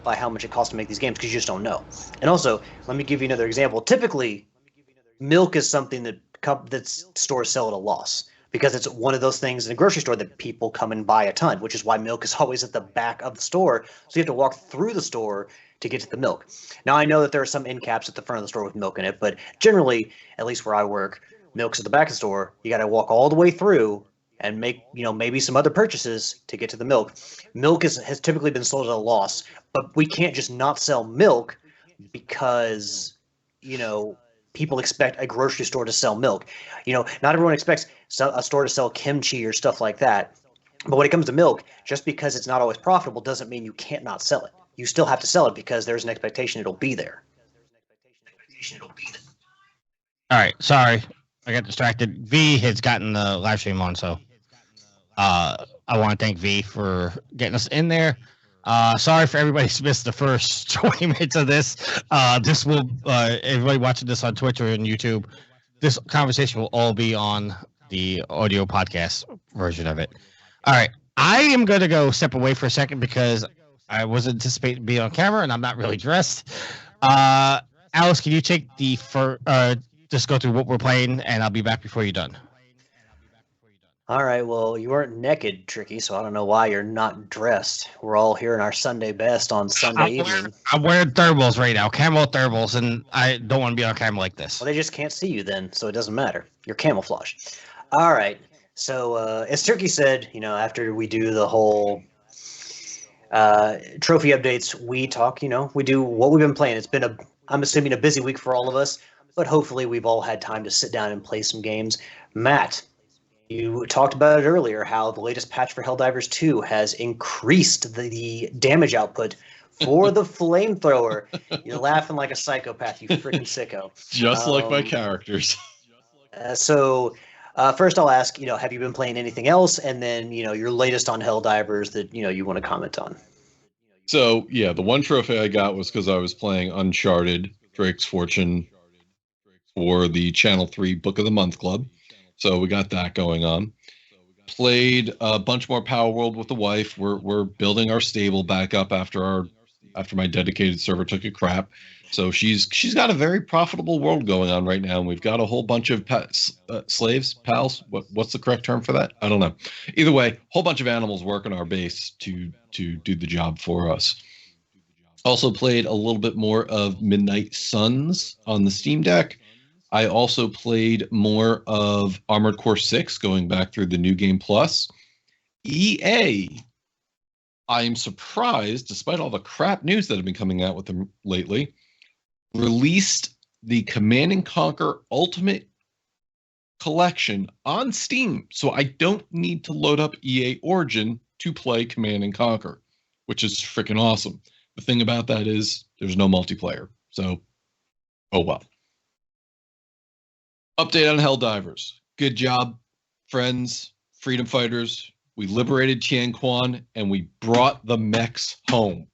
by how much it costs to make these games because you just don't know. And also, let me give you another example. Typically, milk is something that stores sell at a loss because it's one of those things in a grocery store that people come and buy a ton, which is why milk is always at the back of the store. So you have to walk through the store to get to the milk. Now, I know that there are some end caps at the front of the store with milk in it, but generally, at least where I work, milk's at the back of the store. You got to walk all the way through and make, maybe some other purchases to get to the milk. Milk has typically been sold at a loss, but we can't just not sell milk because, people expect a grocery store to sell milk. Not everyone expects a store to sell kimchi or stuff like that. But when it comes to milk, just because it's not always profitable doesn't mean you can't not sell it. You still have to sell it because there's an expectation it'll be there. All right, sorry, I got distracted. V has gotten the live stream on, so I want to thank V for getting us in there. Sorry for everybody who's missed the first 20 minutes of this. This will everybody watching this on Twitch or on YouTube, this conversation will all be on the audio podcast version of it. All right, I am going to go step away for a second because I wasn't anticipating being on camera and I'm not really dressed. Alice, can you take the just go through what we're playing and I'll be back before you're done. All right, well, you weren't naked, Tricky, so I don't know why you're not dressed. We're all here in our Sunday best on Sunday evening. I'm wearing thermals right now, camo thermals, and I don't want to be on camera like this. Well, they just can't see you then, so it doesn't matter. You're camouflaged. All right, so as Tricky said, after we do the whole trophy updates, we talk, we do what we've been playing. It's been I'm assuming a busy week for all of us, but hopefully we've all had time to sit down and play some games. Matt, you talked about it earlier, how the latest patch for Helldivers 2 has increased the damage output for the flamethrower. You're laughing like a psychopath, you freaking sicko. Just like my characters. So first I'll ask, have you been playing anything else? And then, your latest on Helldivers that, you want to comment on. So, yeah, the one trophy I got was because I was playing Uncharted, Drake's Fortune, for the Channel 3 Book of the Month Club. So we got that going on. Played a bunch more Power World with the wife. We're building our stable back up after my dedicated server took a crap. So she's got a very profitable world going on right now, and we've got a whole bunch of slaves, pals. What's the correct term for that? I don't know. Either way, whole bunch of animals working our base to do the job for us. Also played a little bit more of Midnight Suns on the Steam Deck. I also played more of Armored Core 6, going back through the New Game Plus. EA, I am surprised, despite all the crap news that have been coming out with them lately, released the Command & Conquer Ultimate Collection on Steam. So I don't need to load up EA Origin to play Command & Conquer, which is freaking awesome. The thing about that is there's no multiplayer. So, oh well. Update on Helldivers. Good job, friends, freedom fighters. We liberated Tianquan and we brought the mechs home.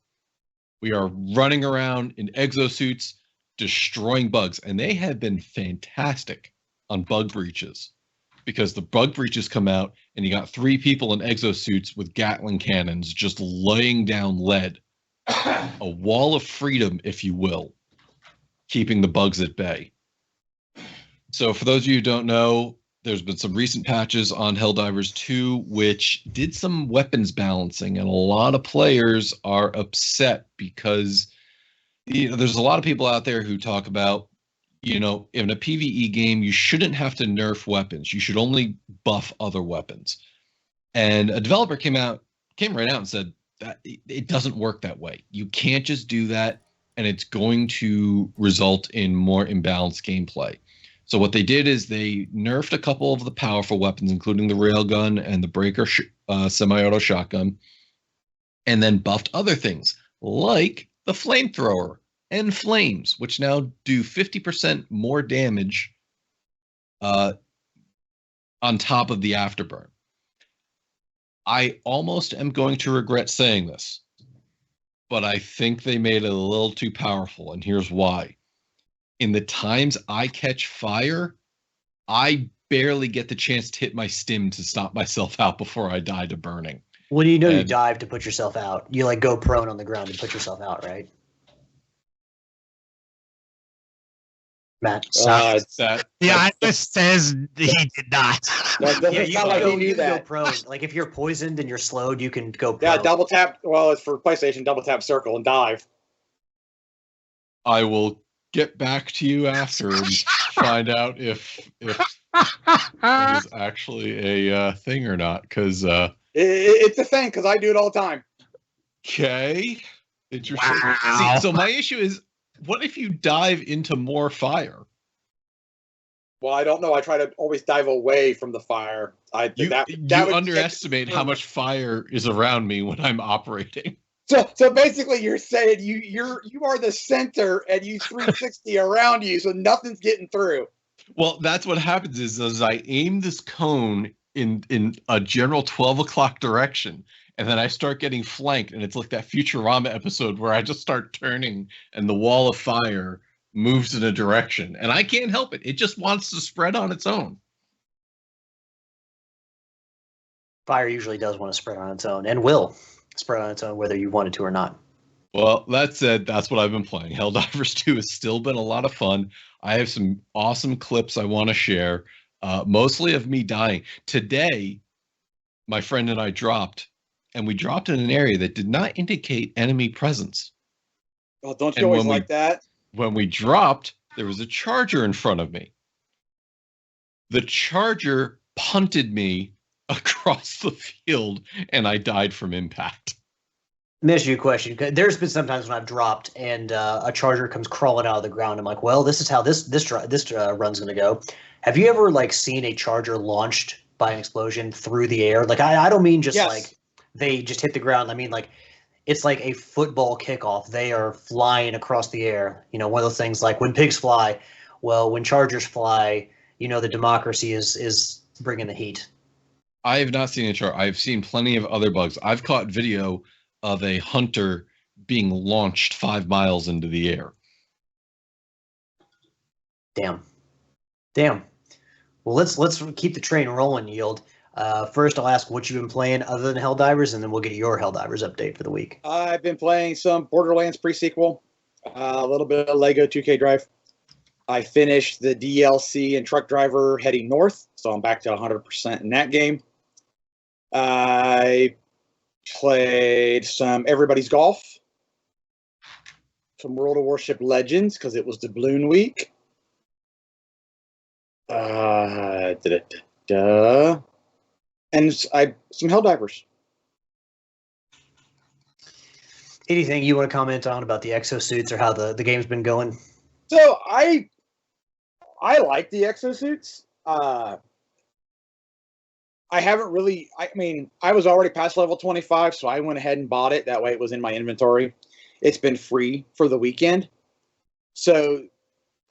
We are running around in exosuits, destroying bugs, and they have been fantastic on bug breaches because the bug breaches come out and you got 3 people in exosuits with Gatling cannons just laying down lead. A wall of freedom, if you will, keeping the bugs at bay. So for those of you who don't know, there's been some recent patches on Helldivers 2 which did some weapons balancing, and a lot of players are upset because there's a lot of people out there who talk about, in a PvE game, you shouldn't have to nerf weapons. You should only buff other weapons. And a developer came right out and said that it doesn't work that way. You can't just do that, and it's going to result in more imbalanced gameplay. So what they did is they nerfed a couple of the powerful weapons, including the railgun and the breaker semi-auto shotgun, and then buffed other things like the flamethrower and flames, which now do 50% more damage on top of the afterburn. I almost am going to regret saying this, but I think they made it a little too powerful, and here's why. In the times I catch fire, I barely get the chance to hit my stim to stop myself out before I die to burning. When you And- dive to put yourself out, you like go prone on the ground and put yourself out, right? Matt. That The that's- Ibis says he did not. That doesn't Yeah, you sound can, like go, he knew you can go that. prone. Like if you're poisoned and you're slowed, you can go prone. Yeah, double tap. Well, it's for PlayStation. Double tap circle and dive. I will get back to you after and find out if it is actually a thing or not. Because It's a thing because I do it all the time. okay, interesting. Wow. See, so my issue is, what if you dive into more fire? Well, I don't know. I try to always dive away from the fire. You that would underestimate how much fire is around me when I'm operating. So basically, you're saying you are the center and you 360 around you, so nothing's getting through. Well, that's what happens is as I aim this cone in a general 12 o'clock direction, and then I start getting flanked, and it's like that Futurama episode where I just start turning and the wall of fire moves in a direction, and I can't help it. It just wants to spread on its own. Fire usually does want to spread on its own and will spread on its own whether you want it to or not. Well, that said, that's what I've been playing. Helldivers 2 has still been a lot of fun. I have some awesome clips I want to share, mostly of me dying. Today, my friend and I dropped, and we dropped in an area that did not indicate enemy presence. Well, don't you And always when we- like that? When we dropped, there was a charger in front of me. The charger punted me across the field, and I died from impact. Let me ask you a question. There's been sometimes when I've dropped and a charger comes crawling out of the ground. I'm like, well, this is how this run's going to go. Have you ever like seen a charger launched by an explosion through the air? Like I don't mean just Yes. like they just hit the ground. I mean like it's like a football kickoff. They are flying across the air. You know, one of those things like when pigs fly. Well, when chargers fly, you know the democracy is bringing the heat. I have not seen a chart. I've seen plenty of other bugs. I've caught video of a hunter being launched 5 miles into the air. Damn. Well, let's keep the train rolling, Yield. First, I'll ask what you've been playing other than Helldivers, and then we'll get your Helldivers update for the week. I've been playing some Borderlands pre-sequel, a little bit of Lego 2K Drive. I finished the DLC and Truck Driver Heading North, so I'm back to 100% in that game. I played some Everybody's Golf, some World of Warship Legends, because it was Doubloon Week. And some Helldivers. Anything you want to comment on about the exosuits or how the game's been going? So I like the exosuits. I haven't really. I mean, I was already past level 25, so I went ahead and bought it. That way, it was in my inventory. It's been free for the weekend, so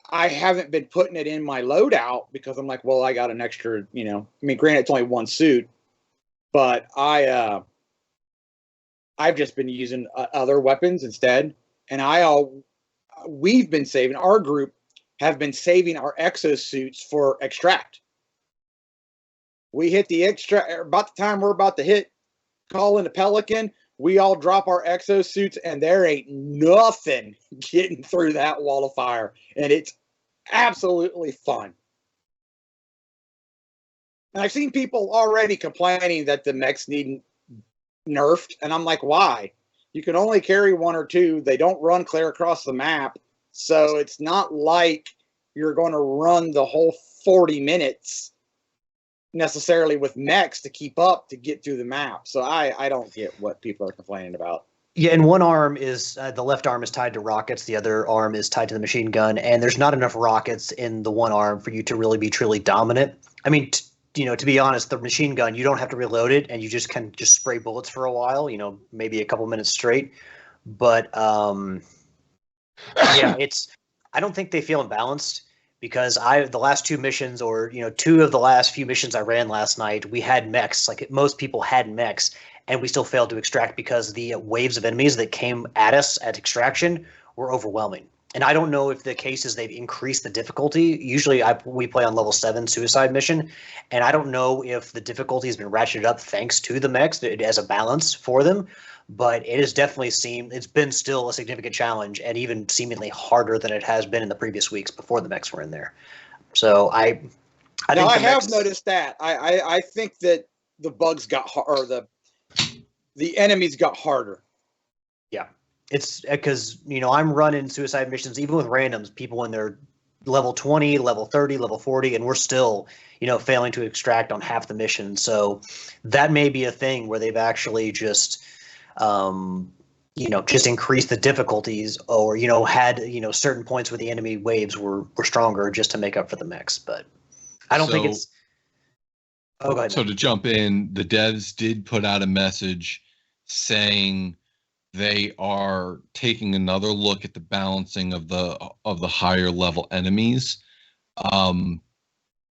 I haven't been putting it in my loadout because I'm like, well, I got an extra. You know, I mean, granted, it's only one suit, but I've just been using other weapons instead, and we've been saving, our group have been saving our exosuits for extract. We hit the extract about the time we're about to hit call in the Pelican. We all drop our exosuits, and there ain't nothing getting through that wall of fire, and it's absolutely fun. And I've seen people already complaining that the mechs need nerfed, and I'm like, why? You can only carry one or two. They don't run clear across the map, so it's not like you're going to run the whole 40 minutes necessarily with mechs to keep up to get through the map. So I don't get what people are complaining about. Yeah, and one arm is the left arm is tied to rockets, the other arm is tied to the machine gun, and there's not enough rockets in the one arm for you to really be truly dominant. I mean, to be honest, the machine gun, you don't have to reload it, and you just can just spray bullets for a while, maybe a couple minutes straight. But yeah, I don't think they feel imbalanced because the last two missions, or two of the last few missions I ran last night, we had mechs. Like most people had mechs, and we still failed to extract because the waves of enemies that came at us at extraction were overwhelming. and I don't know if the case is they've increased the difficulty. Usually we play on level 7 suicide mission, and I don't know if the difficulty has been ratcheted up thanks to the mechs as a balance for them, but it has definitely it's been still a significant challenge, and even seemingly harder than it has been in the previous weeks before the mechs were in there. So I have noticed that. I think that the bugs got or the enemies got harder. Yeah. It's because, I'm running suicide missions, even with randoms, people in their level 20, level 30, level 40, and we're still, failing to extract on half the mission. So that may be a thing where they've actually just, just increased the difficulties or, had, certain points where the enemy waves were stronger just to make up for the mechs. But I don't think it's. Oh, go ahead. So to jump in, the devs did put out a message saying they are taking another look at the balancing of the higher level enemies.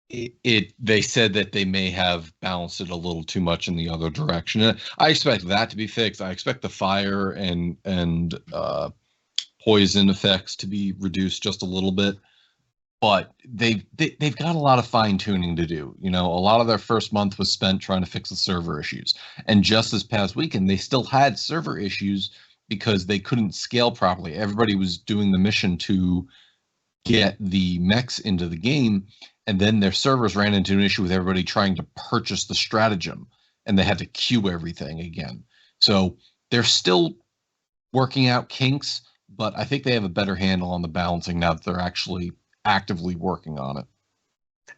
They said that they may have balanced it a little too much in the other direction. I expect that to be fixed. I expect the fire and poison effects to be reduced just a little bit. But they've got a lot of fine tuning to do. A lot of their first month was spent trying to fix the server issues. And just this past weekend, they still had server issues because they couldn't scale properly. Everybody was doing the mission to get the mechs into the game, and then their servers ran into an issue with everybody trying to purchase the stratagem, and they had to queue everything again. So they're still working out kinks, but I think they have a better handle on the balancing now that they're actually actively working on it.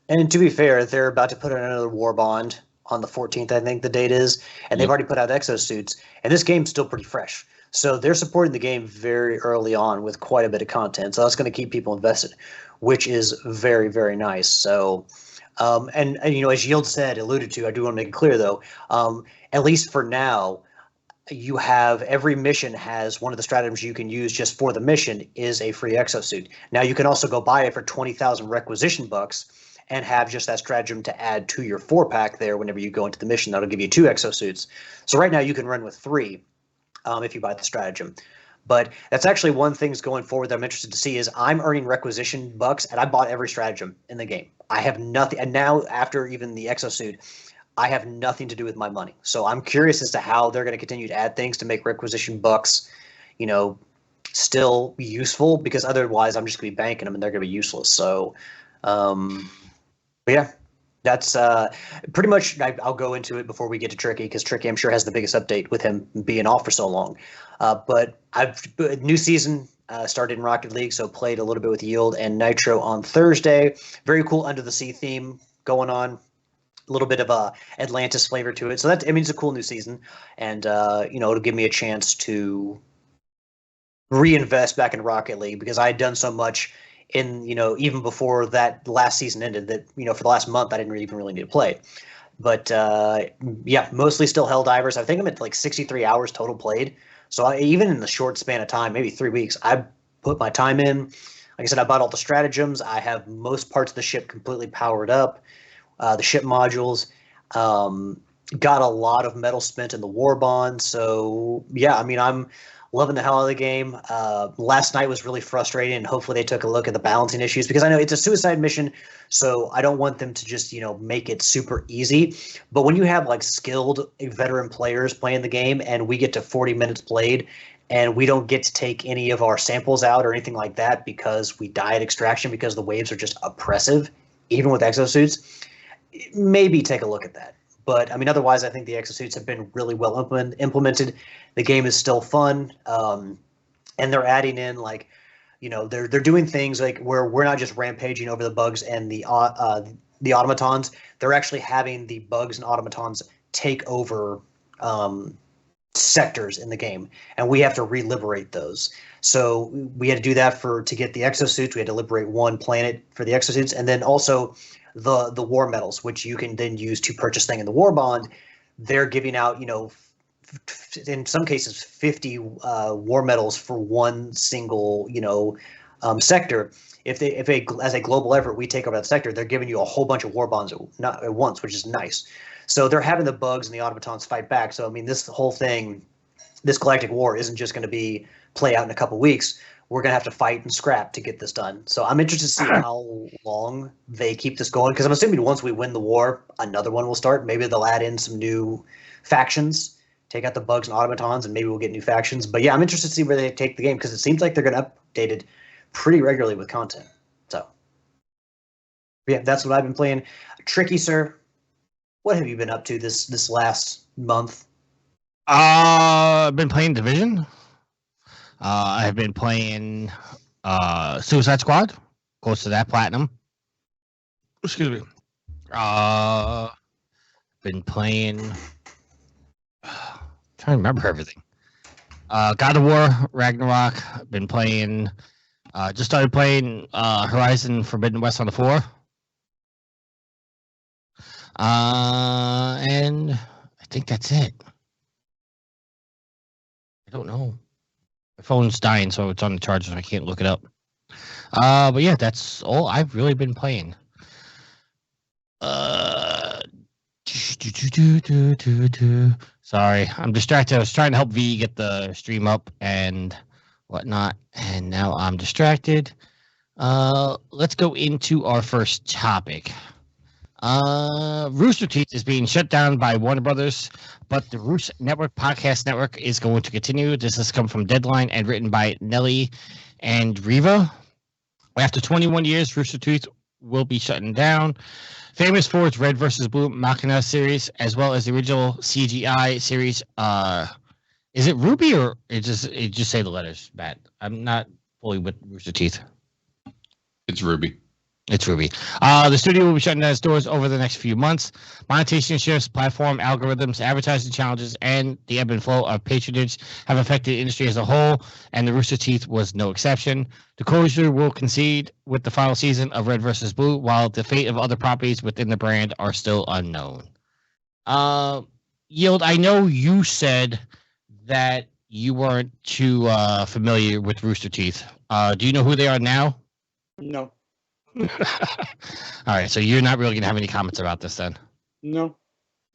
And to be fair, they're about to put out another war bond on the 14th, I think the date is, and they've already put out exosuits, and this game's still pretty fresh. So they're supporting the game very early on with quite a bit of content. So that's going to keep people invested, which is very, very nice. So, and as Yield alluded to, I do want to make it clear though, at least for now, you have every mission has one of the stratagems you can use just for the mission is a free exosuit. Now you can also go buy it for 20,000 requisition bucks and have just that stratagem to add to your 4-pack there whenever you go into the mission. That'll give you 2 exosuits. So right now you can run with 3 if you buy the stratagem. But that's actually one thing going forward that I'm interested to see is I'm earning requisition bucks, and I bought every stratagem in the game. I have nothing, and now after even the exosuit, I have nothing to do with my money. So I'm curious as to how they're going to continue to add things to make requisition bucks, still useful, because otherwise I'm just going to be banking them and they're going to be useless. So, but yeah, that's pretty much, I'll go into it before we get to Tricky, because Tricky, I'm sure, has the biggest update with him being off for so long. But new season started in Rocket League, so played a little bit with Yield and Nitro on Thursday. Very cool Under the Sea theme going on. A little bit of a Atlantis flavor to it. So it's a cool new season. And, it'll give me a chance to reinvest back in Rocket League, because I had done so much in, even before that last season ended that, for the last month, I didn't even really need to play. But, yeah, mostly still Helldivers. I think I'm at like 63 hours total played. So even in the short span of time, maybe 3 weeks, I put my time in. Like I said, I bought all the stratagems. I have most parts of the ship completely powered up. The ship modules, got a lot of metal spent in the war bond. So yeah, I'm loving the hell out of the game. Last night was really frustrating, and hopefully they took a look at the balancing issues, because I know it's a suicide mission, so I don't want them to just, make it super easy. But when you have like skilled veteran players playing the game and we get to 40 minutes played and we don't get to take any of our samples out or anything like that because we die at extraction because the waves are just oppressive, even with exosuits, maybe take a look at that. But otherwise, I think the exosuits have been really well implemented. The game is still fun, and they're adding in they're doing things like where we're not just rampaging over the bugs and the automatons. They're actually having the bugs and automatons take over sectors in the game, and we have to re-liberate those. So we had to do that to get the exosuits. We had to liberate one planet for the exosuits, and then also the war medals, which you can then use to purchase things in the war bond. They're giving out, in some cases, 50 war medals for one single, sector. If as a global effort, we take over that sector, they're giving you a whole bunch of war bonds at once, which is nice. So they're having the bugs and the automatons fight back. So this whole thing, this galactic war, isn't just going to play out in a couple weeks. we're gonna have to fight and scrap to get this done. So I'm interested to see how long they keep this going, because I'm assuming once we win the war, another one will start. Maybe they'll add in some new factions, take out the bugs and automatons, and maybe we'll get new factions. But yeah, I'm interested to see where they take the game, because it seems like they're gonna update it pretty regularly with content. So yeah, that's what I've been playing. Tricky, sir, what have you been up to this last month? I've been playing Division. I've been playing Suicide Squad, close to that platinum. Excuse me. Been playing. Trying to remember everything. God of War, Ragnarok. Been playing. Just started playing Horizon Forbidden West on the 4. And I think that's it. I don't know. My phone's dying, so it's on the charger, so I can't look it up. But yeah, that's all I've really been playing. Sorry, I'm distracted. I was trying to help V get the stream up and whatnot, and now I'm distracted. Let's go into our first topic. Rooster Teeth is being shut down by Warner Brothers, but the Roost Network Podcast Network is going to continue. This has come from Deadline and written by Nelly and Riva. After 21 years, Rooster Teeth will be shutting down. Famous for its Red vs. Blue Machina series, as well as the original CGI series. Is it Ruby or it just say the letters, Matt? I'm not fully with Rooster Teeth. It's Ruby. It's Ruby. The studio will be shutting down its doors over the next few months. Monetization shifts, platform algorithms, advertising challenges, and the ebb and flow of patronage have affected the industry as a whole, and the Rooster Teeth was no exception. The closure will concede with the final season of Red vs. Blue, while the fate of other properties within the brand are still unknown. Yield, I know you said that you weren't too familiar with Rooster Teeth. Do you know who they are now? No. All right, so you're not really gonna have any comments about this then. No.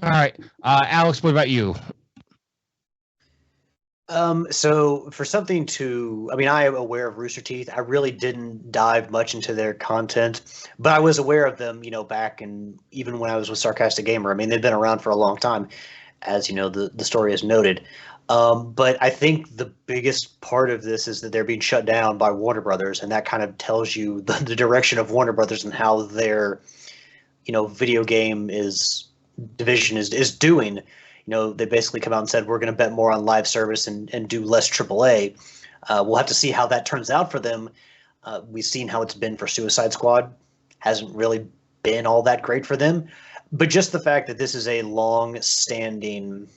All right, Alex, what about you? So for something to, I mean, I am aware of Rooster Teeth. I really didn't dive much into their content, but I was aware of them, back and even when I was with Sarcastic Gamer. I mean, they've been around for a long time, as the story is noted. But I think the biggest part of this is that they're being shut down by Warner Brothers, and that kind of tells you the direction of Warner Brothers and how their, video game division is doing. They basically come out and said, we're going to bet more on live service and do less AAA. We'll have to see how that turns out for them. We've seen how it's been for Suicide Squad. Hasn't really been all that great for them. But just the fact that this is a long-standing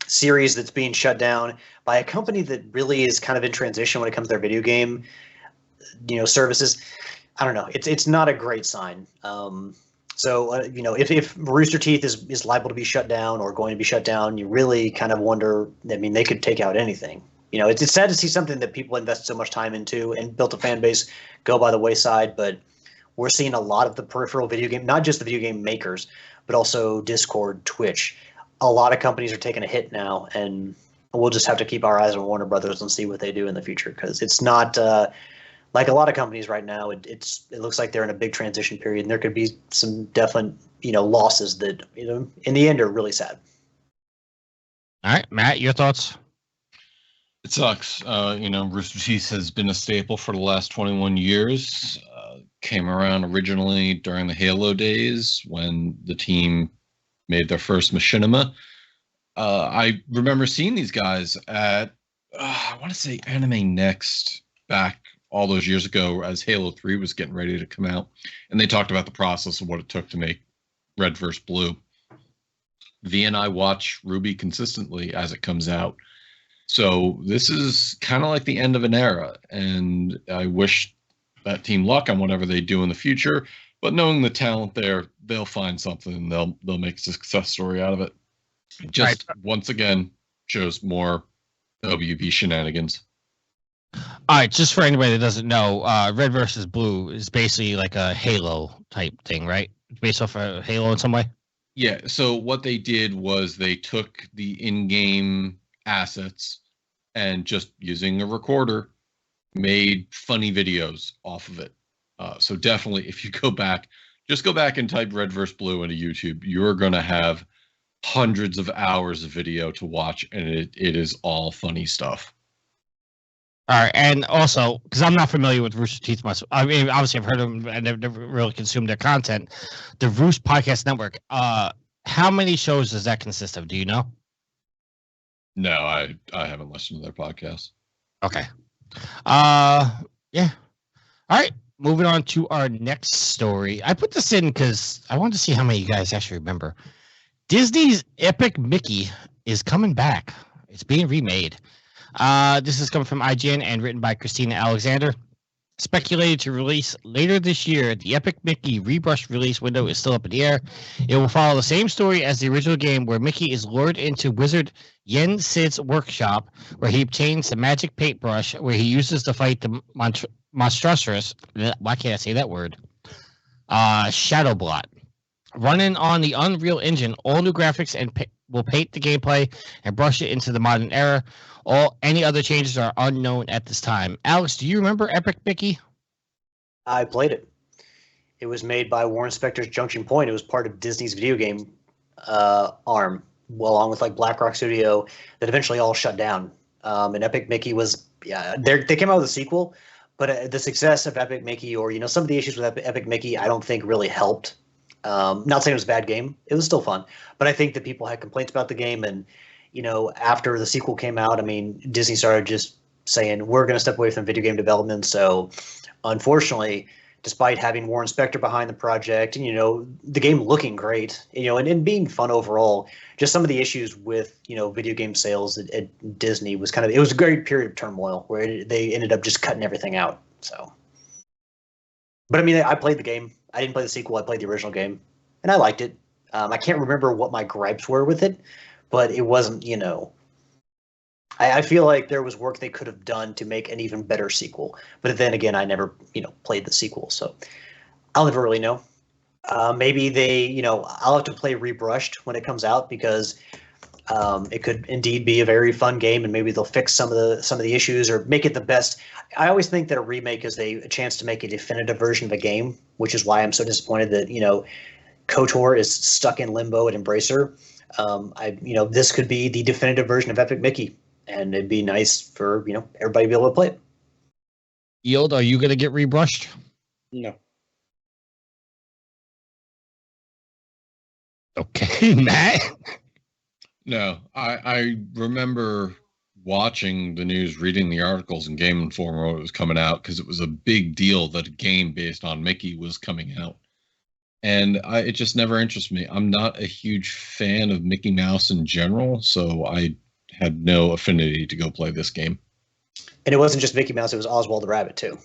series that's being shut down by a company that really is kind of in transition when it comes to their video game, services. I don't know. It's not a great sign. If Rooster Teeth is liable to be shut down or going to be shut down, you really kind of wonder. I mean, they could take out anything. It's sad to see something that people invest so much time into and built a fan base go by the wayside. But we're seeing a lot of the peripheral video game, not just the video game makers, but also Discord, Twitch. A lot of companies are taking a hit now, and we'll just have to keep our eyes on Warner Brothers and see what they do in the future, because it's not like a lot of companies right now. It looks like they're in a big transition period, and there could be some definite losses that in the end are really sad. All right, Matt, your thoughts? It sucks. Rooster Teeth has been a staple for the last 21 years. Came around originally during the Halo days when the team made their first machinima. I remember seeing these guys at, I want to say Anime Next back all those years ago as Halo 3 was getting ready to come out. And they talked about the process of what it took to make Red vs. Blue. V and I watch Ruby consistently as it comes out. So this is kind of like the end of an era. And I wish that team luck on whatever they do in the future. But knowing the talent there, they'll find something and they'll make a success story out of it. Just once again shows more WB shenanigans. All right, just for anybody that doesn't know, Red vs. Blue is basically like a Halo type thing, right? Based off of Halo in some way? Yeah, so what they did was they took the in-game assets and just using a recorder made funny videos off of it. So definitely, if you go back, just go back and type Red vs. Blue into YouTube. You're going to have hundreds of hours of video to watch, and it is all funny stuff. All right, and also, because I'm not familiar with Rooster Teeth myself, I mean, obviously I've heard of them and I've never really consumed their content. The Roost Podcast Network, how many shows does that consist of? Do you know? No, I haven't listened to their podcast. Okay. Yeah. All right, moving on to our next story. I put this in because I wanted to see how many of you guys actually remember. Disney's Epic Mickey is coming back. It's being remade. This is coming from IGN and written by Christina Alexander. Speculated to release later this year, the Epic Mickey Rebrushed release window is still up in the air. It will follow the same story as the original game, where Mickey is lured into wizard Yen Sid's workshop, where he obtains the magic paintbrush, where he uses to fight the monstrous. Why can't I say that word? Shadowblot. Running on the Unreal Engine, all new graphics and will paint the gameplay and brush it into the modern era. Any other changes are unknown at this time. Alex, do you remember Epic Mickey? I played it. It was made by Warren Spector's Junction Point. It was part of Disney's video game arm, along with like BlackRock Studio, that eventually all shut down. And Epic Mickey was, they came out with a sequel, but the success of Epic Mickey, or some of the issues with Epic Mickey, I don't think really helped. Not saying it was a bad game. It was still fun. But I think that people had complaints about the game. And, after the sequel came out, I mean, Disney started just saying, we're going to step away from video game development. So, unfortunately, despite having Warren Spector behind the project and, the game looking great, and being fun overall, just some of the issues with, video game sales at Disney was it was a great period of turmoil where they ended up just cutting everything out. So, but I mean, I played the game. I didn't play the sequel. I played the original game, and I liked it. I can't remember what my gripes were with it, but it wasn't, I feel like there was work they could have done to make an even better sequel. But then again, I never, played the sequel, so I'll never really know. Maybe they, I'll have to play Rebrushed when it comes out, because it could indeed be a very fun game, and maybe they'll fix some of the issues or make it the best. I always think that a remake is a chance to make a definitive version of a game, which is why I'm so disappointed that KOTOR is stuck in limbo at Embracer. This could be the definitive version of Epic Mickey, and it'd be nice for everybody to be able to play it. Yield, are you going to get Rebrushed? No. Okay, Matt. No, I remember watching the news, reading the articles in Game Informer when it was coming out, because it was a big deal that a game based on Mickey was coming out. And it just never interested me. I'm not a huge fan of Mickey Mouse in general, so I had no affinity to go play this game. And it wasn't just Mickey Mouse, it was Oswald the Rabbit, too.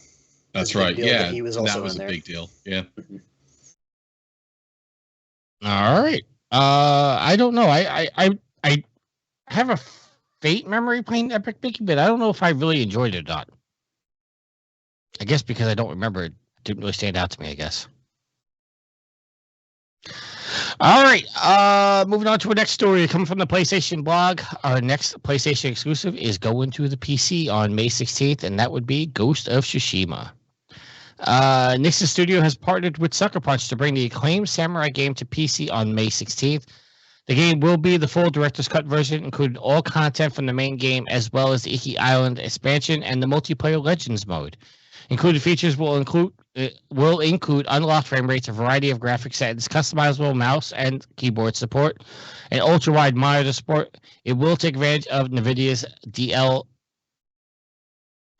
That's right, yeah. That he was also that was in a there. big deal, yeah. Mm-hmm. All right. I don't know. I have a faint memory playing Epic Mickey, but I don't know if I really enjoyed it or not. I guess because I don't remember, it didn't really stand out to me, I guess. All right. Moving on to our next story coming from the PlayStation blog. Our next PlayStation exclusive is going to the PC on May 16th, and that would be Ghost of Tsushima. Nixon Studio has partnered with Sucker Punch to bring the acclaimed samurai game to PC on May 16th. The game will be the full Director's Cut version, including all content from the main game, as well as the Iki Island expansion and the multiplayer Legends mode. Included features will include unlocked frame rates, a variety of graphic settings, customizable mouse and keyboard support, and ultra-wide monitor support. It will take advantage of NVIDIA's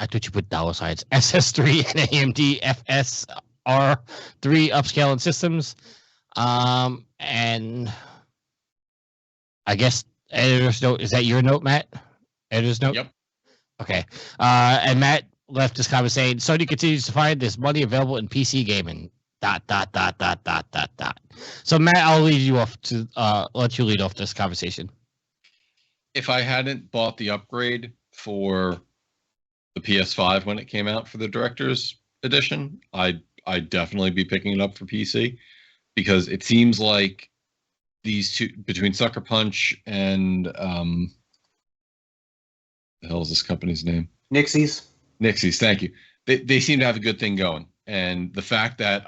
I thought you put dollar signs, SS3 and AMD FSR3 upscaling systems. And I guess editor's note, is that your note, Matt? Editor's note? Yep. Okay. And Matt left this comment saying, Sony continues to find this money available in PC gaming. ... So Matt, I'll lead you off to let you lead off this conversation. If I hadn't bought the upgrade for the PS5 when it came out for the Director's Edition, I'd definitely be picking it up for PC, because it seems like these two, between Sucker Punch and the hell is this company's name? Nixies. Nixies, thank you. They seem to have a good thing going. And the fact that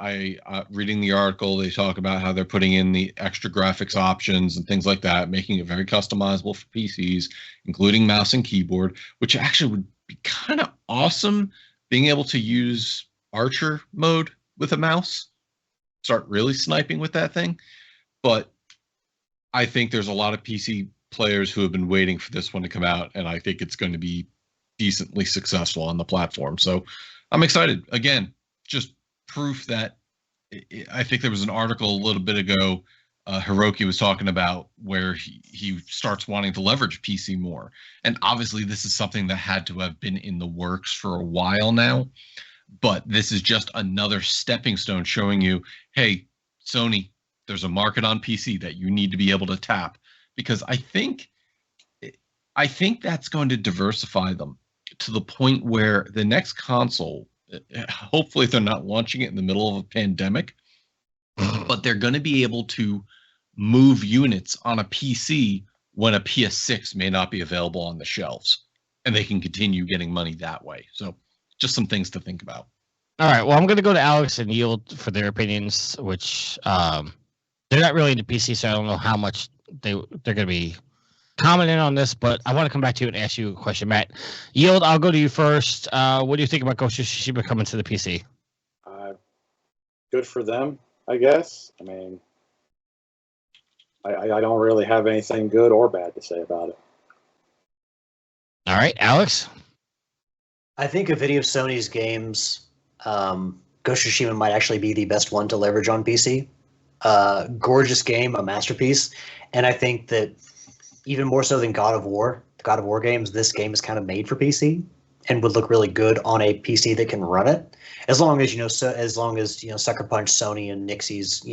reading the article, they talk about how they're putting in the extra graphics options and things like that, making it very customizable for PCs, including mouse and keyboard, which actually would be kind of awesome, being able to use Archer mode with a mouse, start really sniping with that thing. But I think there's a lot of PC players who have been waiting for this one to come out, and I think it's going to be decently successful on the platform. So I'm excited. Again, just proof that I think there was an article a little bit ago Hiroki was talking about where he starts wanting to leverage PC more. And obviously this is something that had to have been in the works for a while now, but this is just another stepping stone showing you, hey, Sony, there's a market on PC that you need to be able to tap, because I think that's going to diversify them to the point where the next console, hopefully they're not launching it in the middle of a pandemic, but they're going to be able to move units on a PC when a PS6 may not be available on the shelves, and they can continue getting money that way. So just some things to think about. All right. Well, I'm going to go to Alex and Yield for their opinions, which they're not really into PC, so I don't know how much they're going to be commenting on this, but I want to come back to you and ask you a question, Matt. Yield, I'll go to you first. What do you think about Ghost of Tsushima coming to the PC? Good for them, I guess. I mean, I don't really have anything good or bad to say about it. All right, Alex? I think of any of Sony's games, Ghost of Tsushima might actually be the best one to leverage on PC. Gorgeous game, a masterpiece, and I think that even more so than God of War, the God of War games, this game is kind of made for PC and would look really good on a PC that can run it, as long as Sucker Punch, Sony, and Nixies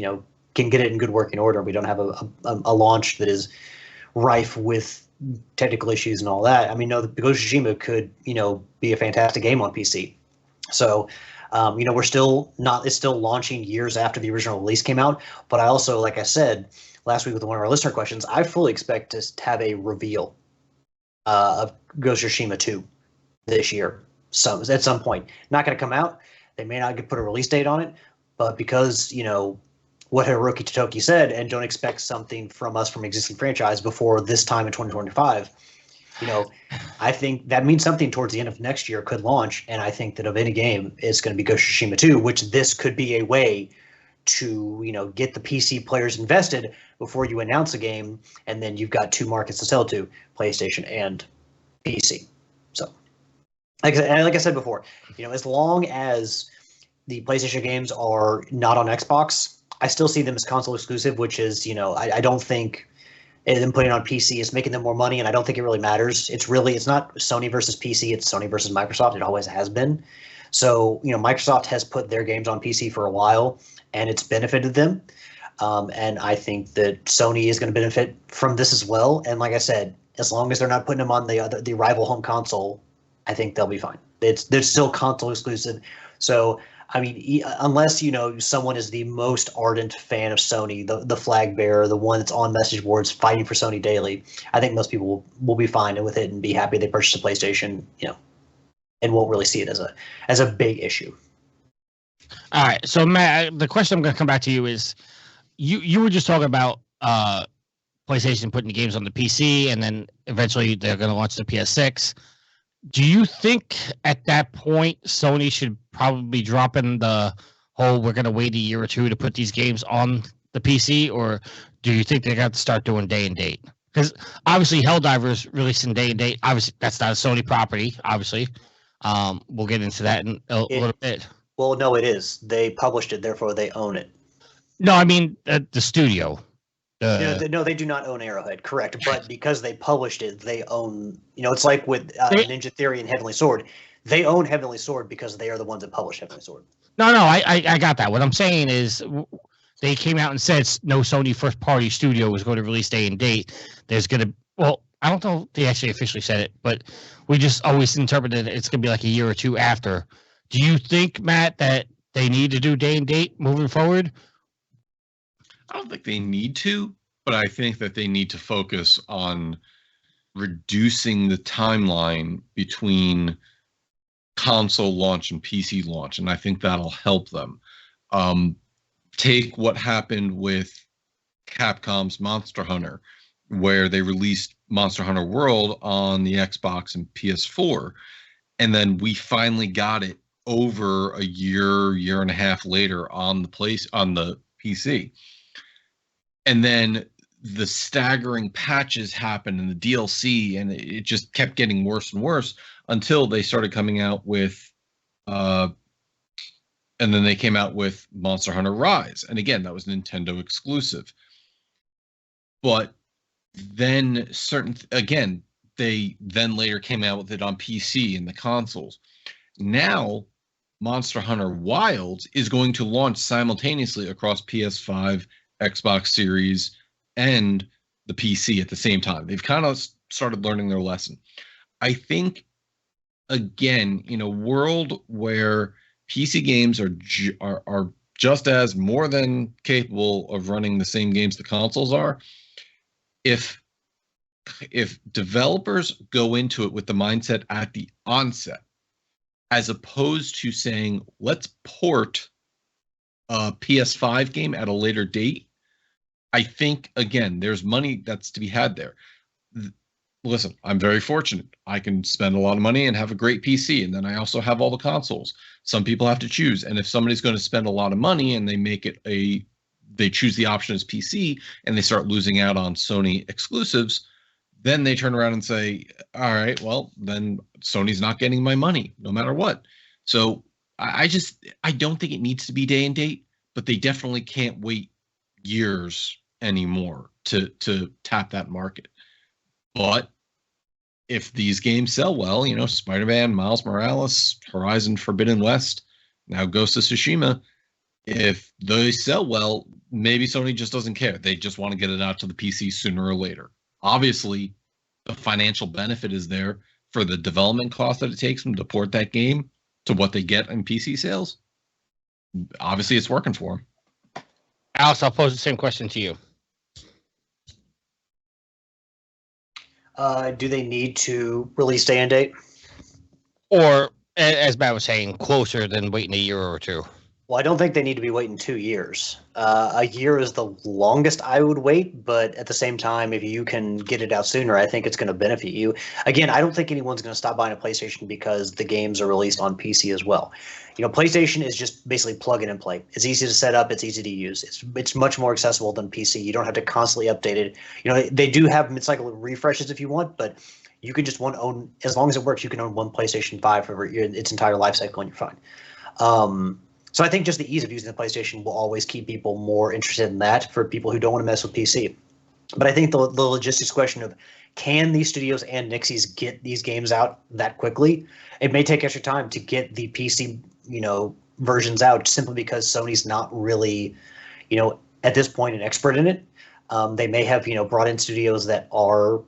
can get it in good working order. We don't have a launch that is rife with technical issues and all that. I mean, no, the Ghost of Tsushima could be a fantastic game on PC. So. We're still not. It's still launching years after the original release came out. But I also, like I said last week with one of our listener questions, I fully expect to have a reveal of Ghost of Tsushima 2 this year. At some point, not going to come out. They may not put a release date on it, but because what Hiroki Totoki said, and don't expect something from us from existing franchise before this time in 2025. I think that means something towards the end of next year could launch, and I think that of any game, it's going to be Ghost of Tsushima 2, which this could be a way to, get the PC players invested before you announce a game, and then you've got two markets to sell to, PlayStation and PC. So, like I said before, as long as the PlayStation games are not on Xbox, I still see them as console exclusive, which is, I don't think them putting it on PC is making them more money, and I don't think it really matters. It's not Sony versus PC, it's Sony versus Microsoft. It always has been. So, Microsoft has put their games on PC for a while, and it's benefited them. And I think that Sony is going to benefit from this as well. And like I said, as long as they're not putting them on the rival home console, I think they'll be fine. They're still console exclusive. So, I mean, unless, someone is the most ardent fan of Sony, the flag bearer, the one that's on message boards fighting for Sony daily, I think most people will be fine with it and be happy they purchased a PlayStation, and won't really see it as a big issue. All right. So, Matt, the question I'm going to come back to you is, you were just talking about PlayStation putting the games on the PC, and then eventually they're going to launch the PS6. Do you think at that point Sony should probably drop in the whole we're going to wait a year or two to put these games on the PC, or do you think they got to start doing day and date? Because obviously Helldivers releasing day and date, obviously that's not a Sony property, obviously. We'll get into that in a little bit. Well, no, it is. They published it, therefore they own it. No, I mean the studio. No, they do not own Arrowhead, correct. But because they published it, they own, it's like with Ninja Theory and Heavenly Sword. They own Heavenly Sword because they are the ones that published Heavenly Sword. No, I got that. What I'm saying is they came out and said no Sony first party studio was going to release day and date. There's going to, well, I don't know if they actually officially said it, but we just always interpreted it's going to be like a year or two after. Do you think, Matt, that they need to do day and date moving forward? I don't think they need to, but I think that they need to focus on reducing the timeline between console launch and PC launch, and I think that'll help them. Take what happened with Capcom's Monster Hunter, where they released Monster Hunter World on the Xbox and PS4, and then we finally got it over a year and a half later on the PC. And then the staggering patches happened in the DLC, and it just kept getting worse and worse until they started coming out with and then they came out with Monster Hunter Rise. And again, that was Nintendo exclusive. But then they then later came out with it on PC and the consoles. Now, Monster Hunter Wilds is going to launch simultaneously across PS5, Xbox Series, and the PC at the same time. They've kind of started learning their lesson. I think, again, in a world where PC games are just as more than capable of running the same games the consoles are, if developers go into it with the mindset at the onset, as opposed to saying, let's port a PS5 game at a later date, I think, again, there's money that's to be had there. Listen, I'm very fortunate. I can spend a lot of money and have a great PC, and then I also have all the consoles. Some people have to choose, and if somebody's going to spend a lot of money and they choose the option as PC and they start losing out on Sony exclusives, then they turn around and say, all right, well, then Sony's not getting my money no matter what. So I don't think it needs to be day and date, but they definitely can't wait years anymore to tap that market. But if these games sell well, Spider-Man, Miles Morales, Horizon Forbidden West, now Ghost of Tsushima, if they sell well, maybe Sony just doesn't care. They just want to get it out to the PC sooner or later. Obviously, the financial benefit is there for the development cost that it takes them to port that game to what they get in PC sales. Obviously, it's working for them. Alex, I'll pose the same question to you. Do they need to release day and date? Or, as Matt was saying, closer than waiting a year or two? Well, I don't think they need to be waiting 2 years. A year is the longest I would wait, but at the same time, if you can get it out sooner, I think it's going to benefit you. Again, I don't think anyone's going to stop buying a PlayStation because the games are released on PC as well. PlayStation is just basically plug in and play. It's easy to set up. It's easy to use. It's much more accessible than PC. You don't have to constantly update it. They do have mid-cycle refreshes if you want, but you can just own, as long as it works, you can own one PlayStation 5 for its entire life cycle and you're fine. So I think just the ease of using the PlayStation will always keep people more interested in that for people who don't want to mess with PC. But I think the logistics question of, can these studios and Nixies get these games out that quickly? It may take extra time to get the PC, versions out simply because Sony's not really, at this point an expert in it. They may have, brought in studios that are,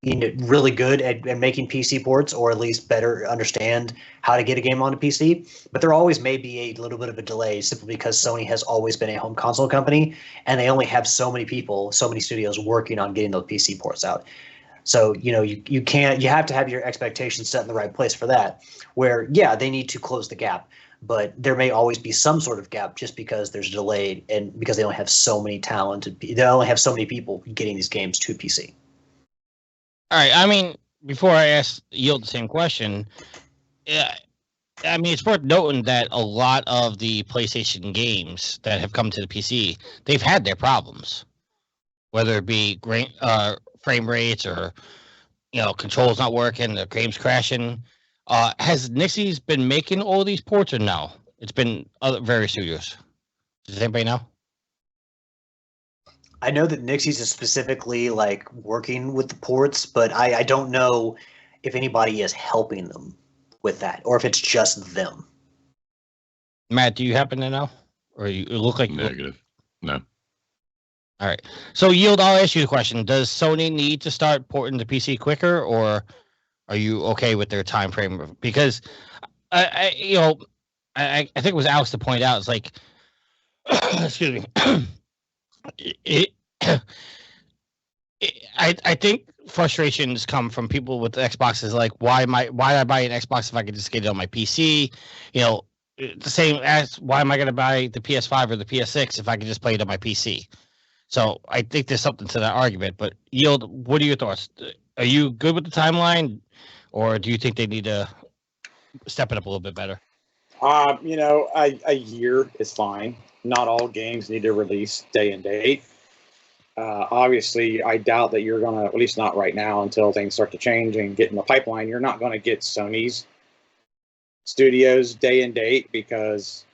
really good at making PC ports, or at least better understand how to get a game onto PC. But there always may be a little bit of a delay simply because Sony has always been a home console company and they only have so many people, so many studios working on getting those PC ports out. So, you have to have your expectations set in the right place for that, where, yeah, they need to close the gap, but there may always be some sort of gap just because there's a delay and because they only have so many people getting these games to PC. All right. Before I ask Yield the same question, it's worth noting that a lot of the PlayStation games that have come to the PC, they've had their problems, whether it be frame rates or, controls not working, the games crashing. Has Nixies been making all these ports or no? It's been other various studios. Does anybody know? I know that Nixies is specifically working with the ports, but I don't know if anybody is helping them with that or if it's just them. Matt, do you happen to know? Or you look like Negative. No. All right. So, Yield, I'll ask you the question. Does Sony need to start porting to PC quicker, or are you okay with their time frame? Because I think it was Alex to point out, it's like, excuse me. I think frustrations come from people with Xboxes, like why did I buy an Xbox if I could just get it on my PC? You know, the same as why am I going to buy the PS5 or the PS6 if I could just play it on my PC? So I think there's something to that argument. But Yield, what are your thoughts? Are you good with the timeline, or do you think they need to step it up a little bit better? A year is fine. Not all games need to release day and date. Obviously, I doubt that you're going to, at least not right now, until things start to change and get in the pipeline, you're not going to get Sony's studios day and date because,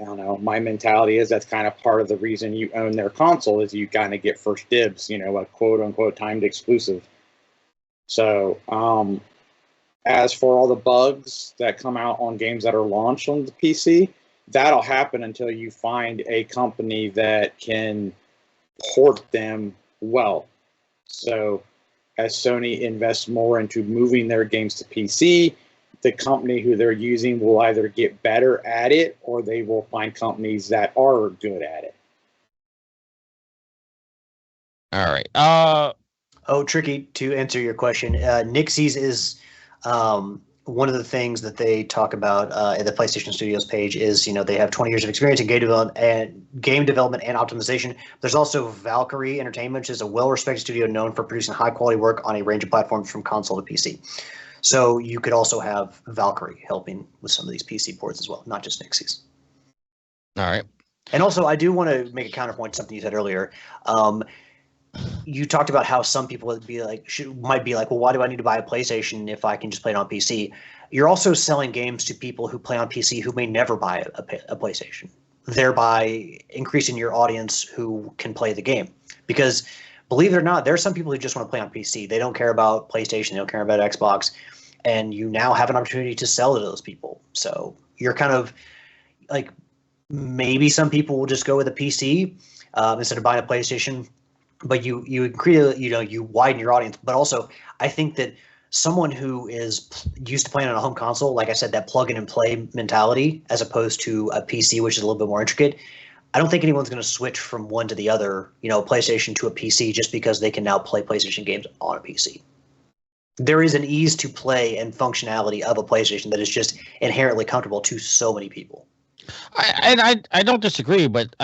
I don't know, my mentality is that's kind of part of the reason you own their console is you kind of get first dibs, a quote-unquote timed exclusive. So, as for all the bugs that come out on games that are launched on the PC, that'll happen until you find a company that can port them well. So as Sony invests more into moving their games to PC, the company who they're using will either get better at it or they will find companies that are good at it. All right. Tricky, to answer your question, Nixies is one of the things that they talk about in the PlayStation Studios page is, they have 20 years of experience in game development and optimization. There's also Valkyrie Entertainment, which is a well-respected studio known for producing high-quality work on a range of platforms from console to PC. So you could also have Valkyrie helping with some of these PC ports as well, not just Nixies. All right. And also, I do want to make a counterpoint to something you said earlier. You talked about how some people might be like, well, why do I need to buy a PlayStation if I can just play it on PC? You're also selling games to people who play on PC who may never buy a PlayStation, thereby increasing your audience who can play the game. Because believe it or not, there are some people who just want to play on PC. They don't care about PlayStation. They don't care about Xbox. And you now have an opportunity to sell to those people. So you're kind of like, maybe some people will just go with a PC instead of buying a PlayStation. But you widen your audience. But also, I think that someone who is used to playing on a home console, like I said, that plug in and play mentality, as opposed to a PC, which is a little bit more intricate, I don't think anyone's going to switch from one to the other, PlayStation to a PC, just because they can now play PlayStation games on a PC. There is an ease to play and functionality of a PlayStation that is just inherently comfortable to so many people. I don't disagree, but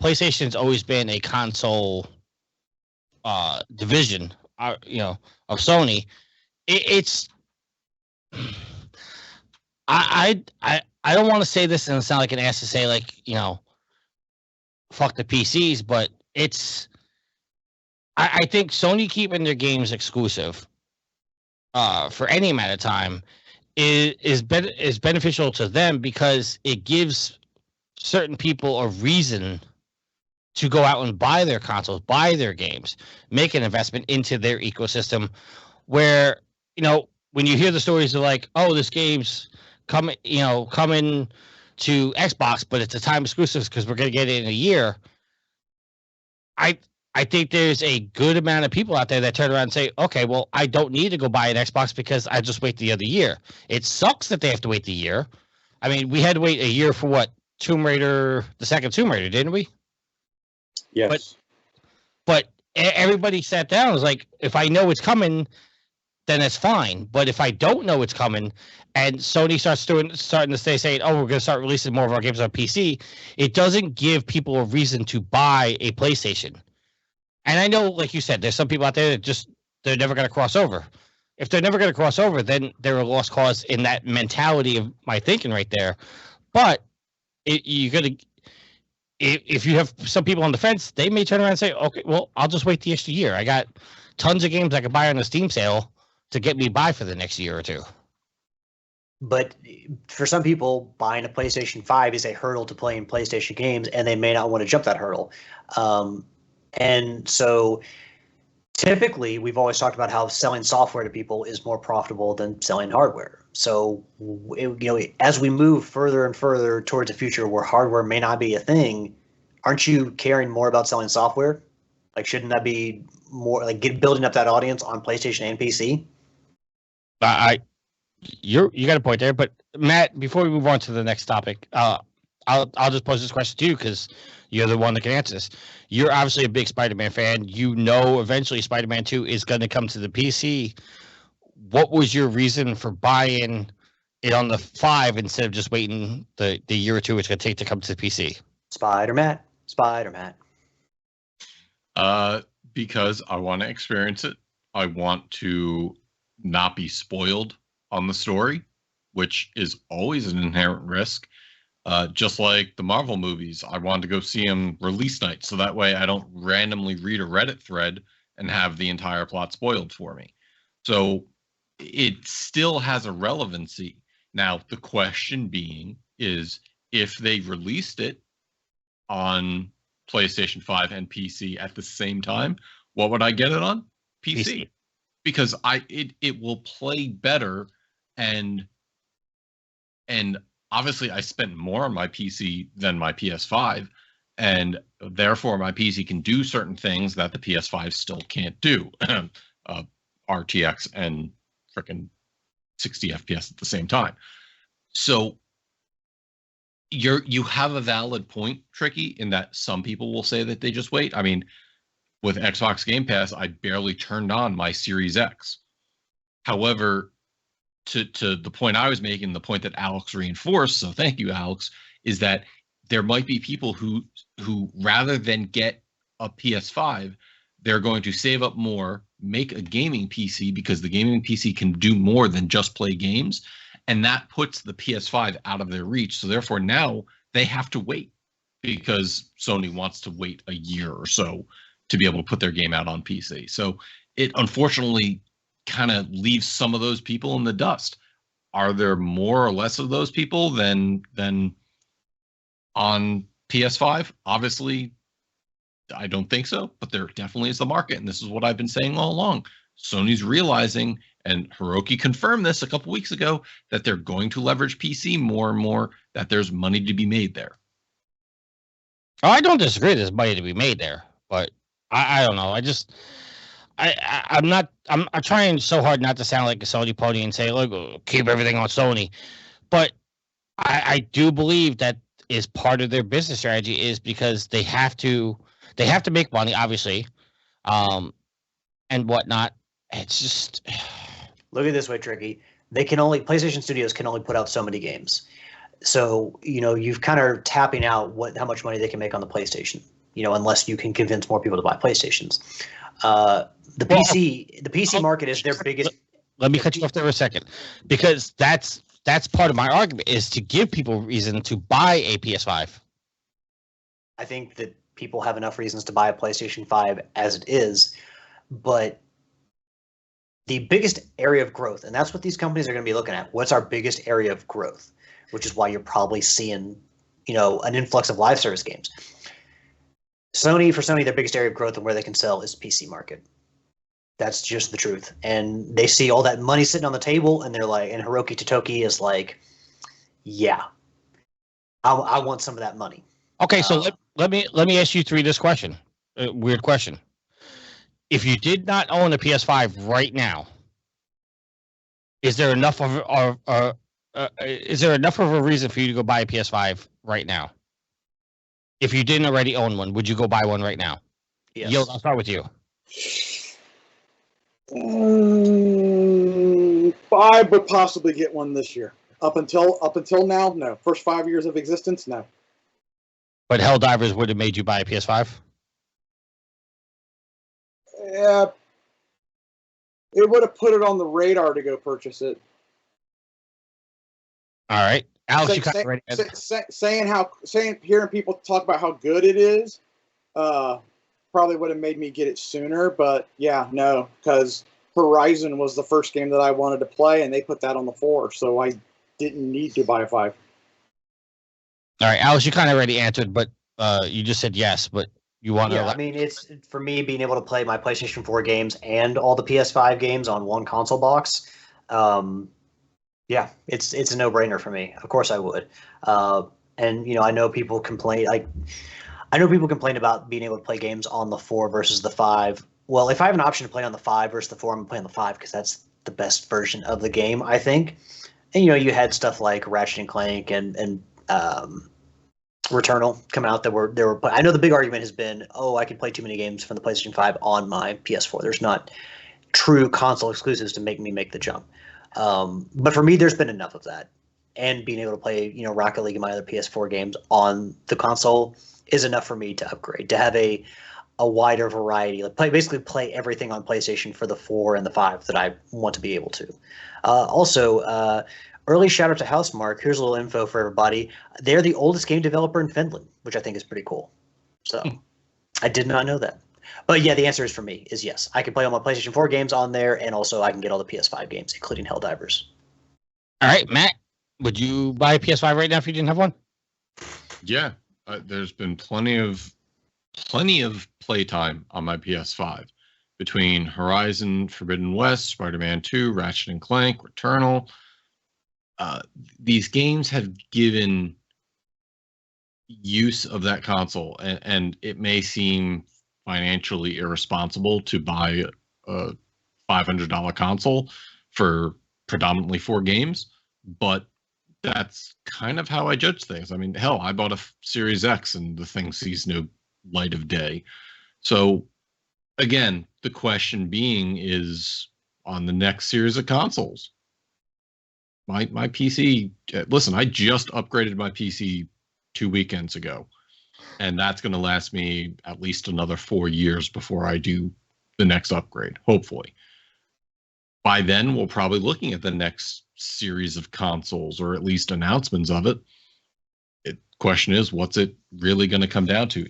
PlayStation's always been a console division, of Sony. I don't want to say this and sound like an ass to say fuck the PCs, but I think Sony keeping their games exclusive for any amount of time is beneficial to them because it gives certain people a reason to go out and buy their consoles, buy their games, make an investment into their ecosystem. Where when you hear the stories of this game's coming to Xbox, but it's a time exclusive because we're going to get it in a year. I think there's a good amount of people out there that turn around and say, okay, well, I don't need to go buy an Xbox because I just wait the other year. It sucks that they have to wait the year. I mean, we had to wait a year for what? The second Tomb Raider, didn't we? Yes. But everybody sat down and was like, if I know it's coming, then it's fine. But if I don't know it's coming and Sony starting to saying, oh, we're going to start releasing more of our games on PC, it doesn't give people a reason to buy a PlayStation. And I know, like you said, there's some people out there that they're never going to cross over. If they're never going to cross over, then they're a lost cause in that mentality of my thinking right there. But if you have some people on the fence, they may turn around and say, okay, well, I'll just wait the extra year. I got tons of games I could buy on a Steam sale to get me by for the next year or two. But for some people, buying a PlayStation 5 is a hurdle to playing PlayStation games, and they may not want to jump that hurdle. And so typically, we've always talked about how selling software to people is more profitable than selling hardware. So, as we move further and further towards a future where hardware may not be a thing, aren't you caring more about selling software? Shouldn't that be more building up that audience on PlayStation and PC? You got a point there, but Matt, before we move on to the next topic, I'll just pose this question to you because you're the one that can answer this. You're obviously a big Spider-Man fan. You know eventually Spider-Man 2 is going to come to the PC. What was your reason for buying it on the 5 instead of just waiting the year or two it's going to take to come to the PC? Spider-Man. Because I want to experience it. I want to not be spoiled on the story, which is always an inherent risk. Just like the Marvel movies, I wanted to go see them release night, so that way I don't randomly read a Reddit thread and have the entire plot spoiled for me. So it still has a relevancy. Now, the question being is, if they released it on PlayStation 5 and PC at the same time, what would I get it on? PC. Because it will play better, and obviously I spent more on my PC than my PS5, and therefore my PC can do certain things that the PS5 still can't do. RTX and freaking 60 FPS at the same time. So you have a valid point, Tricky, in that some people will say that they just wait. I mean, with Xbox Game Pass, I barely turned on my Series X. However, to the point I was making, the point that Alex reinforced, so thank you, Alex, is that there might be people who rather than get a PS5, they're going to save up more, make a gaming PC, because the gaming PC can do more than just play games, and that puts the PS5 out of their reach. So therefore now they have to wait, because Sony wants to wait a year or so to be able to put their game out on PC. So it unfortunately kind of leaves some of those people in the dust. Are there more or less of those people than on PS5? Obviously, I don't think so, but there definitely is the market, and this is what I've been saying all along. Sony's realizing, and Hiroki confirmed this a couple weeks ago, that they're going to leverage PC more and more, that there's money to be made there. Oh, I don't disagree there's money to be made there, but I don't know. I'm trying so hard not to sound like a Sony pony and say, look, keep everything on Sony. But I do believe that is part of their business strategy, is because they have to make money, obviously, and whatnot. It's just, look at it this way, Tricky. PlayStation Studios can only put out so many games. So, you've kind of tapping out how much money they can make on the PlayStation, unless you can convince more people to buy PlayStations. The PC market is their biggest. Let me cut you off there for a second, because that's part of my argument, is to give people reason to buy a PS5. I think that people have enough reasons to buy a PlayStation 5 as it is, but the biggest area of growth, and that's what these companies are going to be looking at. What's our biggest area of growth? Which is why you're probably seeing, an influx of live service games. For Sony, their biggest area of growth and where they can sell is PC market. That's just the truth. And they see all that money sitting on the table, and they're like, and Hiroki Totoki is like, yeah, I want some of that money. Okay, so let me ask you three this question. Weird question. If you did not own a PS5 right now, is there enough of a reason for you to go buy a PS5 right now? If you didn't already own one, would you go buy one right now? Yes. Yo, I'll start with you. I would possibly get one this year. Up until now, no. First 5 years of existence, no. But Helldivers would have made you buy a PS5? Yeah. It would have put it on the radar to go purchase it. All right. Alex, you kind of ready? Hearing people talk about how good it is, probably would have made me get it sooner. But yeah, no, because Horizon was the first game that I wanted to play, and they put that on the 4, so I didn't need to buy a 5. All right, Alex, you kind of already answered, but you just said yes, but you want to... Yeah, I mean, it's, for me, being able to play my PlayStation 4 games and all the PS5 games on one console box, yeah, it's a no-brainer for me. Of course I would. And, I know people complain, about being able to play games on the 4 versus the 5. Well, if I have an option to play on the 5 versus the 4, I'm going to play on the 5 because that's the best version of the game, I think. And, you had stuff like Ratchet and Clank and Returnal come out that were there were. I know the big argument has been, oh, I can play too many games from the PlayStation 5 on my PS4. There's not true console exclusives to make me make the jump. But for me, there's been enough of that, and being able to play, Rocket League and my other PS4 games on the console is enough for me to upgrade, to have a wider variety, like basically play everything on PlayStation for the 4 and the 5 that I want to be able to. Also, early shout out to Housemarque. Here's a little info for everybody. They're the oldest game developer in Finland, which I think is pretty cool. So I did not know that. But yeah, the answer is for me is yes. I can play all my PlayStation 4 games on there, and also I can get all the PS5 games, including Helldivers. All right, Matt, would you buy a PS5 right now if you didn't have one? Yeah, there's been plenty of playtime on my PS5 between Horizon Forbidden West, Spider-Man 2, Ratchet and Clank, Returnal. These games have given use of that console, and it may seem financially irresponsible to buy a $500 console for predominantly 4 games, but that's kind of how I judge things. I mean, hell, I bought a Series X and the thing sees no light of day. So again, the question being is on the next series of consoles. My PC, listen, I just upgraded my PC 2 weekends ago, and that's going to last me at least another 4 years before I do the next upgrade, hopefully. By then, we'll probably looking at the next series of consoles, or at least announcements of it. Question is, what's it really going to come down to?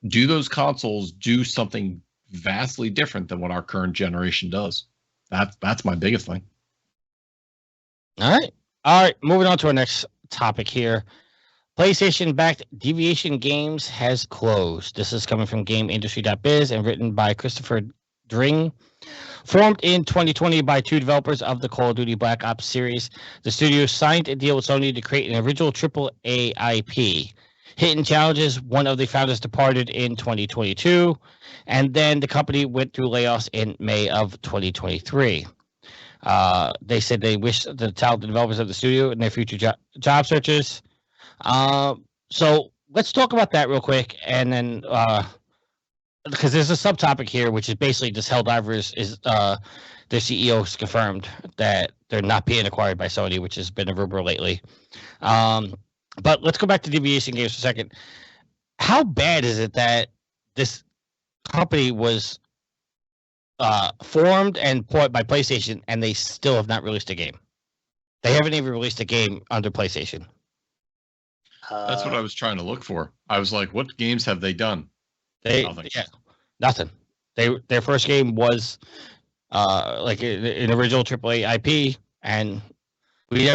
Do those consoles do something vastly different than what our current generation does? That's my biggest thing. All right. Moving on to our next topic here. PlayStation-backed Deviation Games has closed. This is coming from GameIndustry.biz and written by Christopher Dring. Formed in 2020 by 2 developers of the Call of Duty Black Ops series, the studio signed a deal with Sony to create an original AAA IP. Hidden Challenges, one of the founders departed in 2022, and then the company went through layoffs in May of 2023. They said they wish the talented developers of the studio and their future job searches. So let's talk about that real quick, and then because there's a subtopic here, which is basically just Helldivers is their CEO has confirmed that they're not being acquired by Sony, which has been a rumor lately. But let's go back to Deviation Games for a second. How bad is it that this company was formed and bought by PlayStation, and they still have not released a game? They haven't even released a game under PlayStation. That's what I was trying to look for. I was like, what games have they done? Nothing. Their first game was like an original AAA IP, and we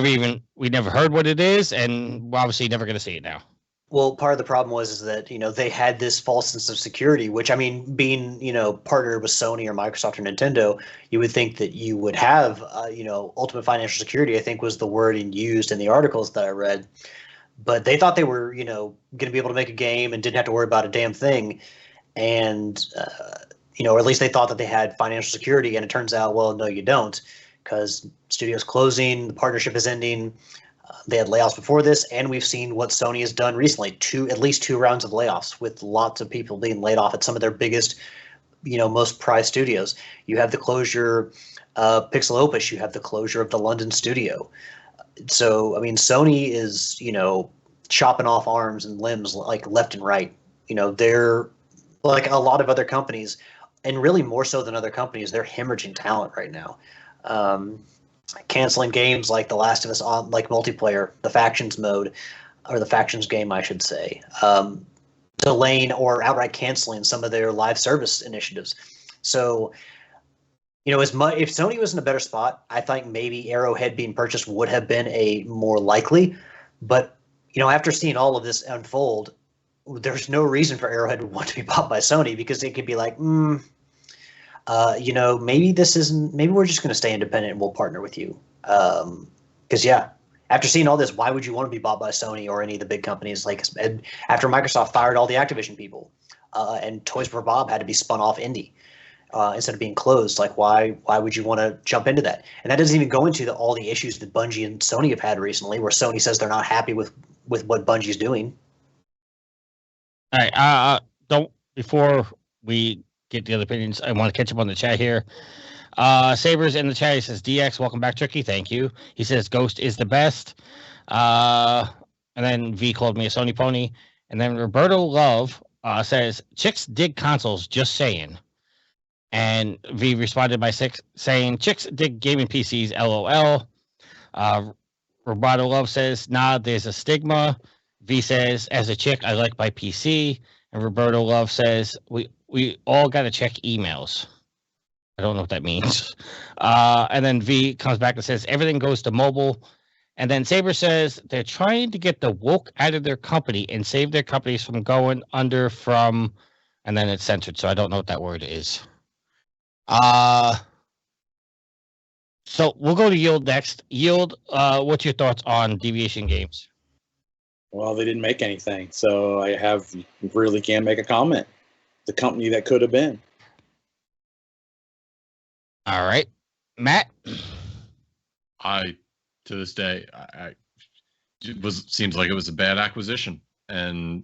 never heard what it is, and we're obviously never going to see it now. Well, part of the problem was that they had this false sense of security, which, I mean, being partnered with Sony or Microsoft or Nintendo, you would think that you would have ultimate financial security, I think was the wording used in the articles that I read. But they thought they were going to be able to make a game and didn't have to worry about a damn thing, and or at least they thought that they had financial security, and it turns out, well, no, you don't, because studio's closing, the partnership is ending. They had layoffs before this, and we've seen what Sony has done recently, at least 2 rounds of layoffs, with lots of people being laid off at some of their biggest, most prized studios. You have the closure of Pixel Opus, you have the closure of the London studio. So, I mean, Sony is, chopping off arms and limbs like left and right. They're like a lot of other companies, and really more so than other companies, they're hemorrhaging talent right now. Canceling games like The Last of Us on like multiplayer, the factions mode, or the factions game, I should say. Delaying or outright canceling some of their live service initiatives. So, as much if Sony was in a better spot, I think maybe Arrowhead being purchased would have been a more likely. But after seeing all of this unfold, there's no reason for Arrowhead to want to be bought by Sony, because it could be like, maybe this isn't. Maybe we're just going to stay independent and we'll partner with you. Because after seeing all this, why would you want to be bought by Sony or any of the big companies? Like after Microsoft fired all the Activision people, and Toys for Bob had to be spun off indie instead of being closed. Like why would you want to jump into that? And that doesn't even go into all the issues that Bungie and Sony have had recently, where Sony says they're not happy with what Bungie's doing. All right. Don't before we get the other opinions, I want to catch up on the chat here. Sabers in the chat, he says, DX, welcome back, Tricky. Thank you. He says, Ghost is the best. And then V called me a Sony pony. And then Roberto Love says, chicks dig consoles, just saying. And V responded by saying, chicks dig gaming PCs, LOL. Roberto Love says, nah, there's a stigma. V says, as a chick, I like my PC. And Roberto Love says, we all got to check emails. I don't know what that means. And then V comes back and says, everything goes to mobile. And then Saber says, they're trying to get the woke out of their company and save their companies from going under from, and then it's censored. So I don't know what that word is. So we'll go to Yield next. Yield, what's your thoughts on Deviation Games? Well, they didn't make anything, so I really can't make a comment. The company that could have been. All right, Matt. To this day, seems like it was a bad acquisition, and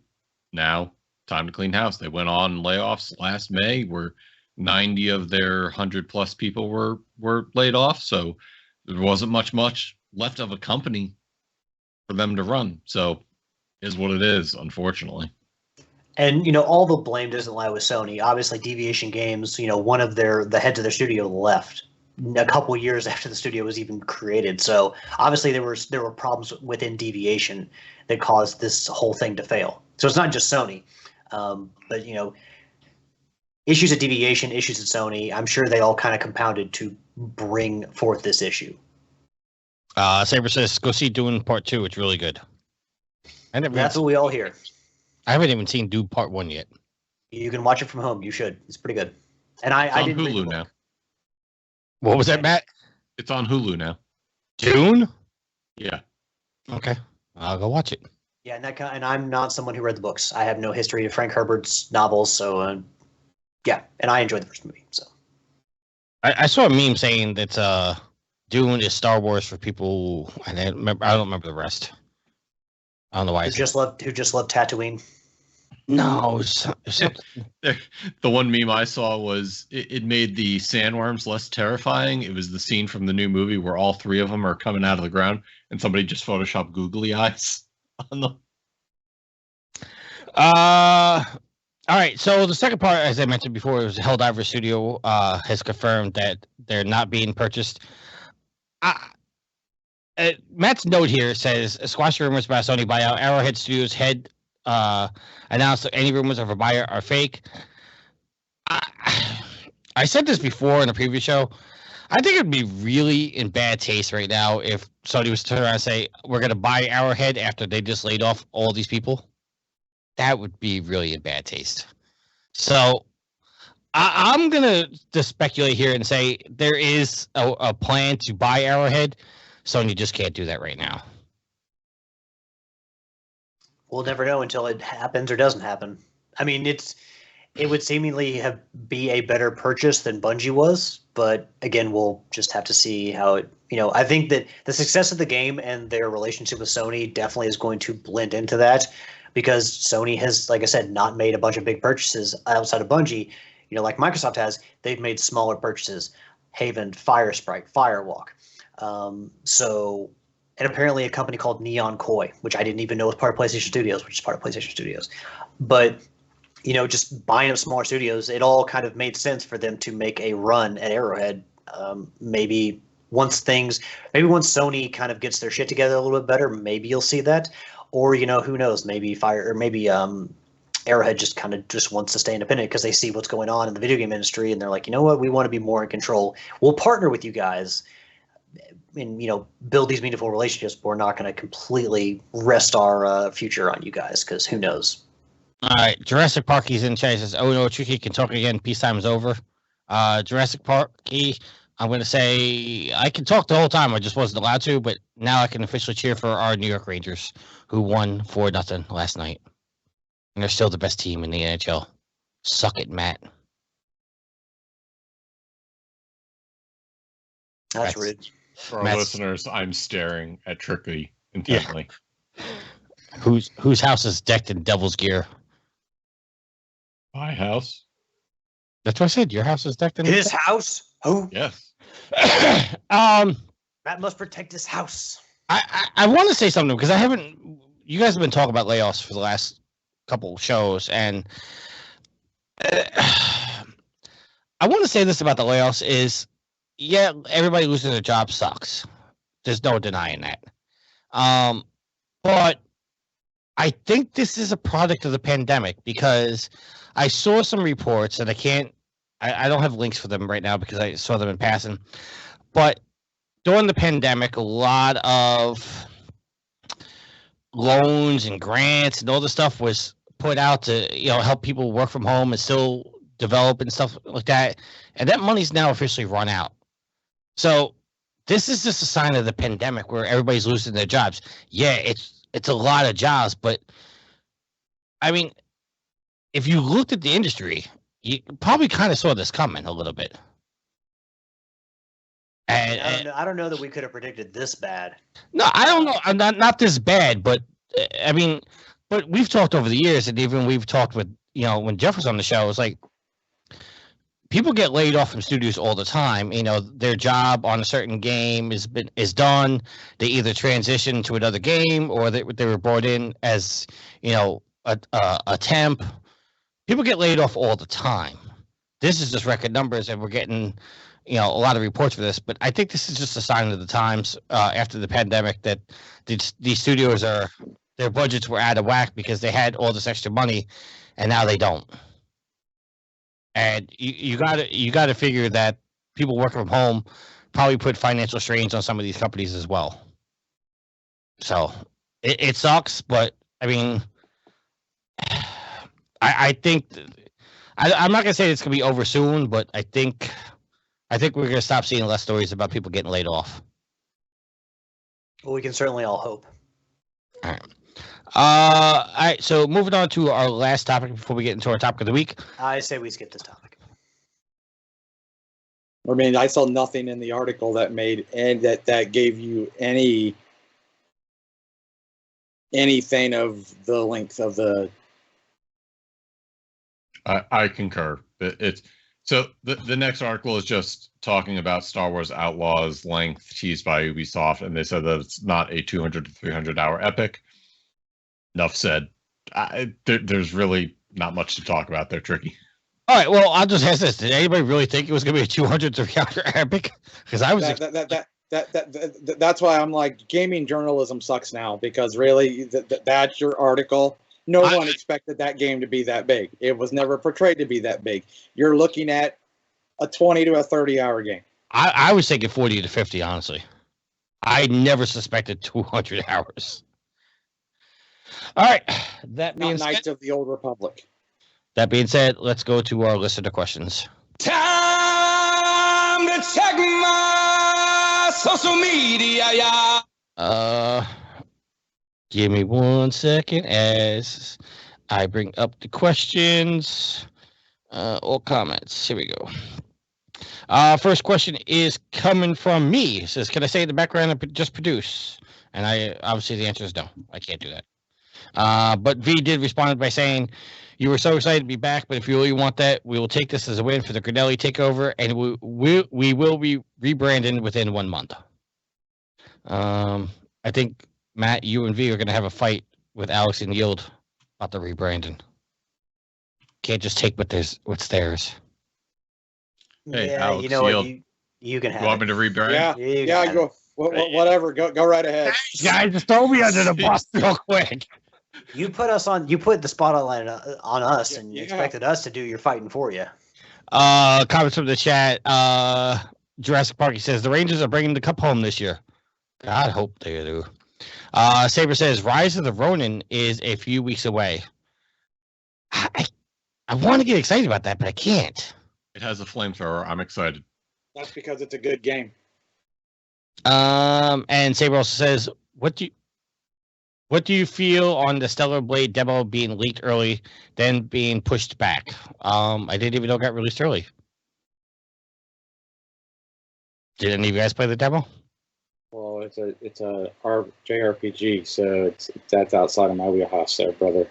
now time to clean house. They went on layoffs last May, where 90 of their 100+ people were laid off. So there wasn't much left of a company for them to run. So is what it is, unfortunately. And, all the blame doesn't lie with Sony. Obviously, Deviation Games, one of the heads of their studio left a couple years after the studio was even created. So obviously there were problems within Deviation that caused this whole thing to fail. So it's not just Sony, but, issues at Deviation, issues at Sony, I'm sure they all kind of compounded to bring forth this issue. Saber says, go see Dune Part 2. It's really good. That's what we all hear. I haven't even seen Dune Part 1 yet. You can watch it from home. You should. It's pretty good. And It's I on didn't Hulu now. What was that, Matt? It's on Hulu now. Dune? Yeah. Okay. I'll go watch it. Yeah, and I'm not someone who read the books. I have no history of Frank Herbert's novels, so yeah, and I enjoyed the first movie. So I saw a meme saying that Dune is Star Wars for people, and I don't remember the rest. I don't know why. Who just loved Tatooine. No, The one meme I saw was it made the sandworms less terrifying. It was the scene from the new movie where all three of them are coming out of the ground, and somebody just photoshopped googly eyes on them. All right. So the second part, as I mentioned before, it was Helldivers Studio has confirmed that they're not being purchased. Matt's note here says, squash rumors about Sony buyout. Arrowhead Studios head announced that any rumors of a buyer are fake. I said this before in a previous show. I think it'd be really in bad taste right now if Sony was to turn around and say, we're going to buy Arrowhead after they just laid off all these people. That would be really in bad taste. So I'm going to just speculate here and say there is a plan to buy Arrowhead. Sony just can't do that right now. We'll never know until it happens or doesn't happen. I mean, it would seemingly be a better purchase than Bungie was, but again, we'll just have to see how it. I think that the success of the game and their relationship with Sony definitely is going to blend into that, because Sony has, like I said, not made a bunch of big purchases outside of Bungie. Like Microsoft has, they've made smaller purchases: Haven, Firesprite, Firewalk. And apparently a company called Neon Koi, which I didn't even know was part of PlayStation Studios, which is part of PlayStation Studios. But, just buying up smaller studios, it all kind of made sense for them to make a run at Arrowhead. Maybe once Sony kind of gets their shit together a little bit better, maybe you'll see that. Or, who knows, maybe Arrowhead just wants to stay independent because they see what's going on in the video game industry, and they're like, you know what, we want to be more in control. We'll partner with you guys and build these meaningful relationships, but we're not going to completely rest our future on you guys, because who knows. All right, Jurassic Parky's in chat. Says, oh no, Tricky can talk again. Peacetime is over. Jurassic Parky, I'm going to say I can talk the whole time. I just wasn't allowed to, but now I can officially cheer for our New York Rangers, who won 4-0 last night. And they're still the best team in the NHL. Suck it, Matt. That's rude. For our listeners, I'm staring at Tricky intently. Yeah. Whose house is decked in devil's gear? My house. That's what I said. Your house is decked in His house? Oh, Yes. Matt must protect his house. I want to say something because I haven't. You guys have been talking about layoffs for the last couple shows, and I want to say this about the layoffs is, yeah, everybody losing their job sucks. There's no denying that. But I think this is a product of the pandemic because I saw some reports and I don't have links for them right now because I saw them in passing. But during the pandemic, a lot of loans and grants and all this stuff was put out to, help people work from home and still develop and stuff like that. And that money's now officially run out. So this is just a sign of the pandemic where everybody's losing their jobs. Yeah, it's a lot of jobs, but I mean, if you looked at the industry, you probably kind of saw this coming a little bit. And I don't know that we could have predicted this bad. No, I don't know. Not this bad, but I mean, but we've talked over the years, and even we've talked with, when Jeff was on the show, it's like people get laid off from studios all the time. Their job on a certain game is done. They either transition to another game or they were brought in as, a temp. People get laid off all the time. This is just record numbers, and we're getting, a lot of reports for this. But I think this is just a sign of the times after the pandemic that these studios their budgets were out of whack because they had all this extra money, and now they don't. And you got to figure that people working from home probably put financial strains on some of these companies as well. So it sucks, but I mean, I think I'm not gonna say it's gonna be over soon, but I think we're gonna stop seeing less stories about people getting laid off. Well, we can certainly all hope. All right. All right. So moving on to our last topic before we get into our topic of the week. I say we skip this topic. I mean, I saw nothing in the article that made and that gave you anything of the length of the. I concur. It's so the next article is just talking about Star Wars Outlaws length teased by Ubisoft, and they said that it's not a 200 to 300 hour epic. Enough said. There's really not much to talk about. They're tricky. All right. Well, I'll just ask this: did anybody really think it was going to be a 200 to 300 epic? Because I was. That's why I'm like, gaming journalism sucks now because really that's your article. No one expected that game to be that big. It was never portrayed to be that big. You're looking at a 20 to a 30 hour game. I was thinking 40 to 50, honestly. I never suspected 200 hours. All right. That being said, Knights of the Old Republic. That being said, let's go to our listener questions. Time to check my social media, yeah. Give me 1 second as I bring up the questions or comments. Here we go. First question is coming from me. It says, can I say in the background I just produce? And obviously the answer is no. I can't do that. But V did respond by saying, you were so excited to be back, but if you really want that, we will take this as a win for the Grinelli takeover, and we will be rebranding within 1 month. I think Matt, you and V are going to have a fight with Alex and Yield about the rebranding. Can't just take what's theirs. Hey, yeah, Alex, you know Yield. what? You can have You want me to rebrand? Yeah, go. Whatever. Go right ahead. Guys, just throw me under the bus real quick. You put the spotlight on us, and you expected us to do your fighting for you. Comments from the chat. Jurassic Park, he says, the Rangers are bringing the cup home this year. God, hope they do. Saber says, Rise of the Ronin is a few weeks away. I want to get excited about that, but I can't. It has a flamethrower. I'm excited. That's because it's a good game. And Saber also says, what do you feel on the Stellar Blade demo being leaked early, then being pushed back? I didn't even know it got released early. Did any of you guys play the demo? Well, it's a JRPG, so that's outside of my wheelhouse there, brother.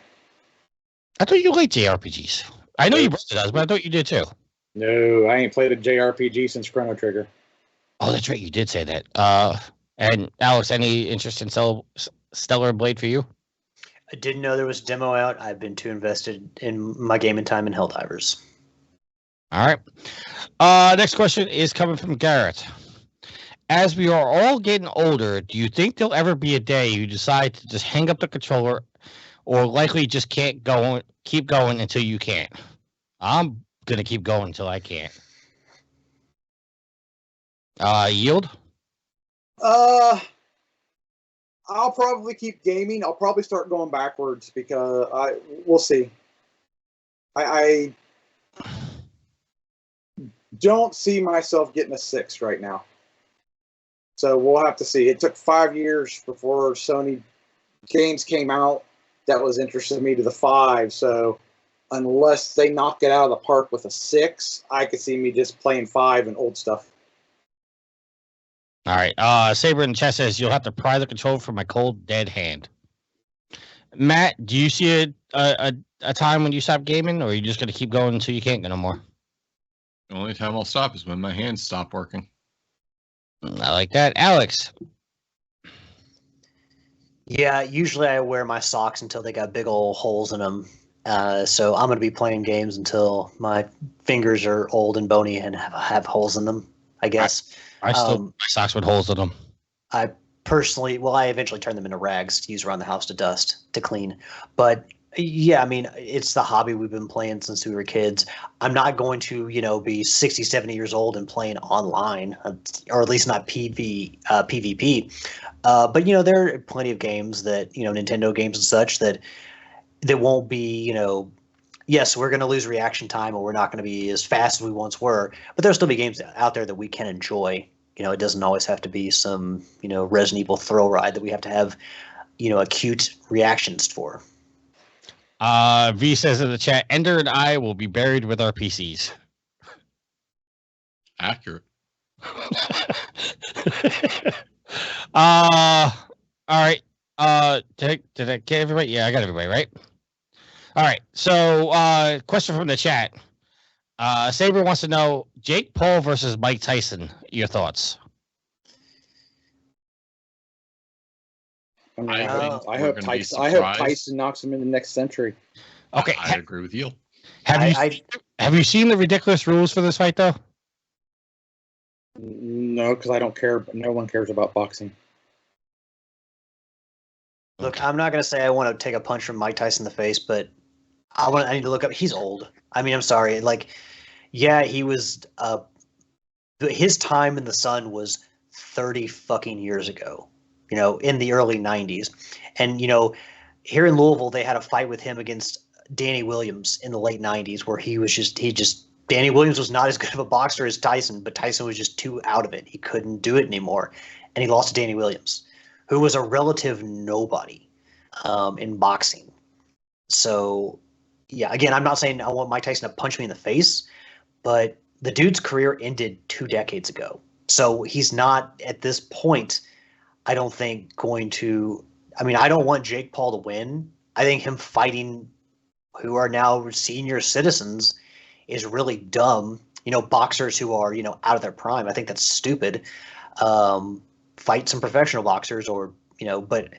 I thought you liked JRPGs. I know your brother does, but I thought you did too. No, I ain't played a JRPG since Chrono Trigger. Oh, that's right. You did say that. And Alex, any interest in Stellar Blade for you? I didn't know there was a demo out. I've been too invested in my gaming time in Helldivers. All right. Next question is coming from Garrett. As we are all getting older, do you think there'll ever be a day you decide to just hang up the controller, or likely just keep going until you can't? I'm gonna keep going until I can't. Yield? I'll probably keep gaming. I'll probably start going backwards because we'll see. I don't see myself getting a 6 right now. So we'll have to see. It took 5 years before Sony games came out that was interested me to the 5. So unless they knock it out of the park with a 6, I could see me just playing 5 and old stuff. All right. Saber in the chat says you'll have to pry the controller from my cold, dead hand. Matt, do you see a time when you stop gaming, or are you just going to keep going until you can't go no more? The only time I'll stop is when my hands stop working. I like that. Alex? Yeah, usually I wear my socks until they got big old holes in them. So I'm going to be playing games until my fingers are old and bony and have holes in them, I guess. I still my socks with holes in them. I eventually turn them into rags to use around the house to clean. But yeah, I mean, it's the hobby we've been playing since we were kids. I'm not going to, be 60, 70 years old and playing online, or at least not PvP. But, there are plenty of games that, Nintendo games and such that won't be, yes, we're going to lose reaction time or we're not going to be as fast as we once were. But there'll still be games out there that we can enjoy. It doesn't always have to be some, Resident Evil thrill ride that we have to have, acute reactions for. V says in the chat, Ender and I will be buried with our PCs. Accurate. All right. Did I get everybody? Yeah, I got everybody, right? All right. So, question from the chat. Saber wants to know Jake Paul versus Mike Tyson. Your thoughts? I hope Tyson knocks him in the next century. Okay, I agree with you. Have you seen the ridiculous rules for this fight though? No, because I don't care. No one cares about boxing. Look, I'm not going to say I want to take a punch from Mike Tyson in the face, but I need to look up. He's old. I mean, I'm sorry. He was. His time in the sun was 30 fucking years ago. In the early 90s. And, here in Louisville, they had a fight with him against Danny Williams in the late 90s where Danny Williams was not as good of a boxer as Tyson, but Tyson was just too out of it. He couldn't do it anymore. And he lost to Danny Williams, who was a relative nobody in boxing. So, yeah, again, I'm not saying I want Mike Tyson to punch me in the face, but the dude's career ended 2 decades ago. So he's not, at this point, I don't think going to – I mean, I don't want Jake Paul to win. I think him fighting who are now senior citizens is really dumb. Boxers who are, out of their prime. I think that's stupid. Fight some professional boxers or, but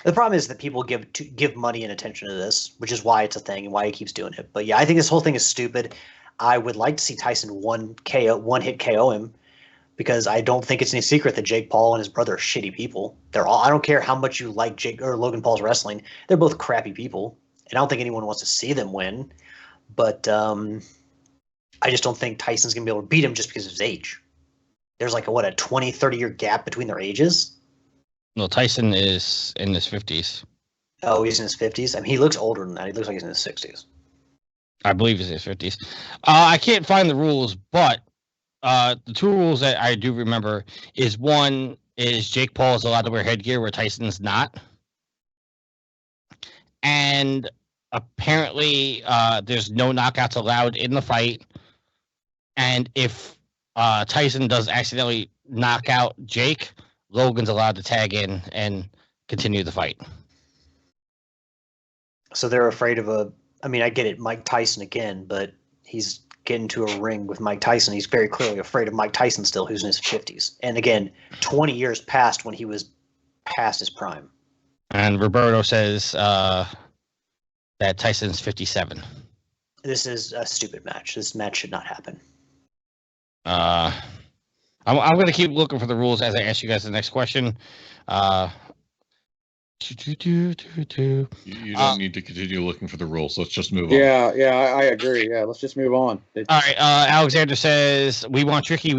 the problem is that people give money and attention to this, which is why it's a thing and why he keeps doing it. But yeah, I think this whole thing is stupid. I would like to see Tyson one hit KO him. Because I don't think it's any secret that Jake Paul and his brother are shitty people. I don't care how much you like Jake or Logan Paul's wrestling. They're both crappy people. And I don't think anyone wants to see them win. But I just don't think Tyson's going to be able to beat him just because of his age. There's a 20, 30-year gap between their ages? No, Tyson is in his 50s. Oh, he's in his 50s? I mean, he looks older than that. He looks like he's in his 60s. I believe he's in his 50s. I can't find the rules, but the 2 rules that I do remember is one is Jake Paul is allowed to wear headgear where Tyson's not. And apparently there's no knockouts allowed in the fight. And if Tyson does accidentally knock out Jake, Logan's allowed to tag in and continue the fight. So they're afraid of I mean, I get it, Mike Tyson again, but he's getting to a ring with Mike Tyson. He's very clearly afraid of Mike Tyson still, who's in his 50s. And again, 20 years passed when he was past his prime. And Roberto says that Tyson's 57. This is a stupid match. This match should not happen. I'm going to keep looking for the rules as I ask you guys the next question. You don't need to continue looking for the rules. Let's just move on. Yeah, I agree. Yeah, let's just move on. All right. Alexander says, we want Tricky.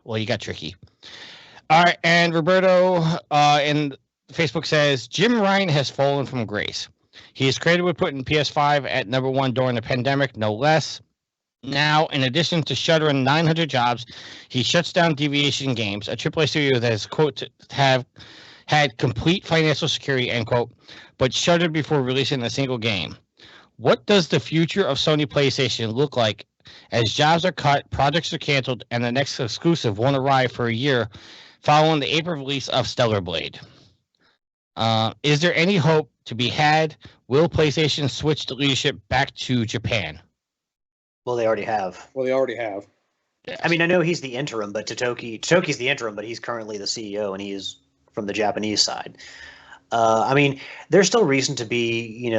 Well, you got Tricky. All right. And Roberto in Facebook says, Jim Ryan has fallen from grace. He is credited with putting PS5 at #1 during the pandemic, no less. Now, in addition to shuttering 900 jobs, he shuts down Deviation Games, a AAA studio that is, quote, have had complete financial security, end quote, but shuttered before releasing a single game. What does the future of Sony PlayStation look like as jobs are cut, projects are canceled, and the next exclusive won't arrive for a year following the April release of Stellar Blade? Is there any hope to be had? Will PlayStation switch the leadership back to Japan? Well, they already have. I mean, I know he's the interim, but Toki's the interim, but he's currently the CEO, and he is from the Japanese side. I mean, there's still reason to be,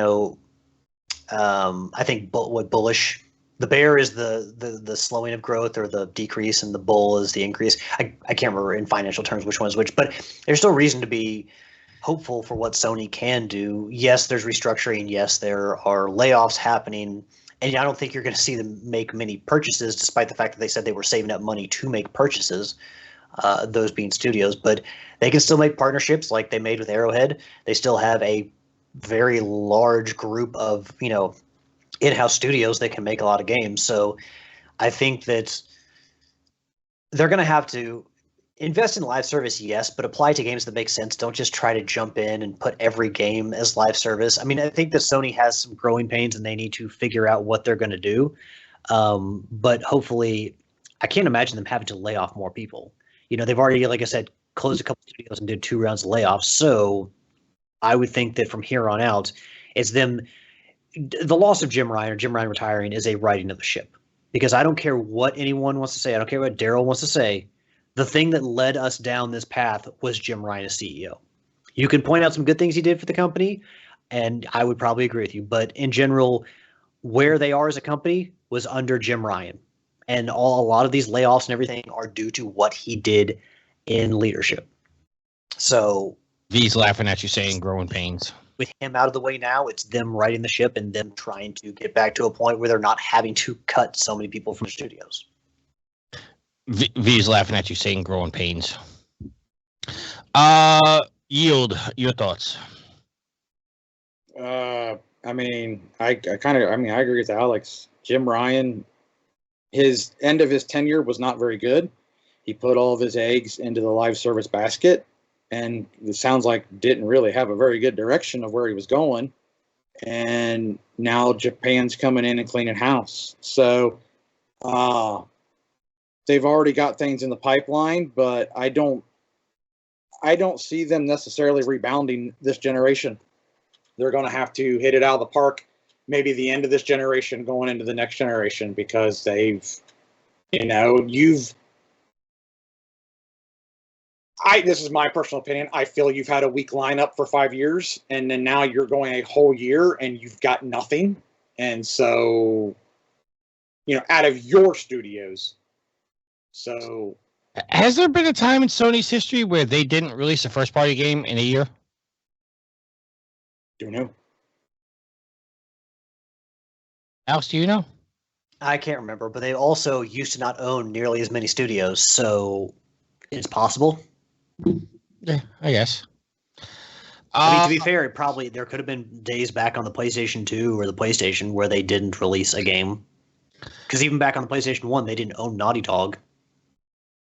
I think bullish. The bear is the slowing of growth or the decrease, and the bull is the increase. I can't remember in financial terms which one is which, but there's still reason to be hopeful for what Sony can do. Yes, there's restructuring. Yes, there are layoffs happening. And I don't think you're going to see them make many purchases, despite the fact that they said they were saving up money to make purchases, those being studios. But they can still make partnerships like they made with Arrowhead. They still have a very large group of, in-house studios that can make a lot of games. So I think that they're going to have to invest in live service, yes, but apply to games that make sense. Don't just try to jump in and put every game as live service. I mean, I think that Sony has some growing pains and they need to figure out what they're going to do. But hopefully, I can't imagine them having to lay off more people. They've already, like I said, closed a couple studios and did 2 rounds of layoffs. So I would think that from here on out, it's them. The loss of Jim Ryan or Jim Ryan retiring is a righting of the ship. Because I don't care what anyone wants to say. I don't care what Daryl wants to say. The thing that led us down this path was Jim Ryan as CEO. You can point out some good things he did for the company, and I would probably agree with you. But in general, where they are as a company was under Jim Ryan. And a lot of these layoffs and everything are due to what he did in leadership. So V's laughing at you saying growing pains. With him out of the way now, it's them righting the ship and them trying to get back to a point where they're not having to cut so many people from the studios. V's laughing at you saying growing pains. Yield, your thoughts. I agree with Alex. Jim Ryan, his end of his tenure was not very good. He put all of his eggs into the live service basket, and it sounds like didn't really have a very good direction of where he was going. And now Japan's coming in and cleaning house. So, they've already got things in the pipeline, but I don't see them necessarily rebounding this generation. They're going to have to hit it out of the park, maybe the end of this generation going into the next generation, because this is my personal opinion. I feel you've had a weak lineup for 5 years, and then now you're going a whole year and you've got nothing. And so, out of your studios. So, has there been a time in Sony's history where they didn't release a first-party game in a year? Don't know. Alex, do you know? I can't remember, but they also used to not own nearly as many studios, so it's possible. Yeah, I guess. I mean, to be fair, there could have been days back on the PlayStation 2 or the PlayStation where they didn't release a game. Because even back on the PlayStation 1, they didn't own Naughty Dog.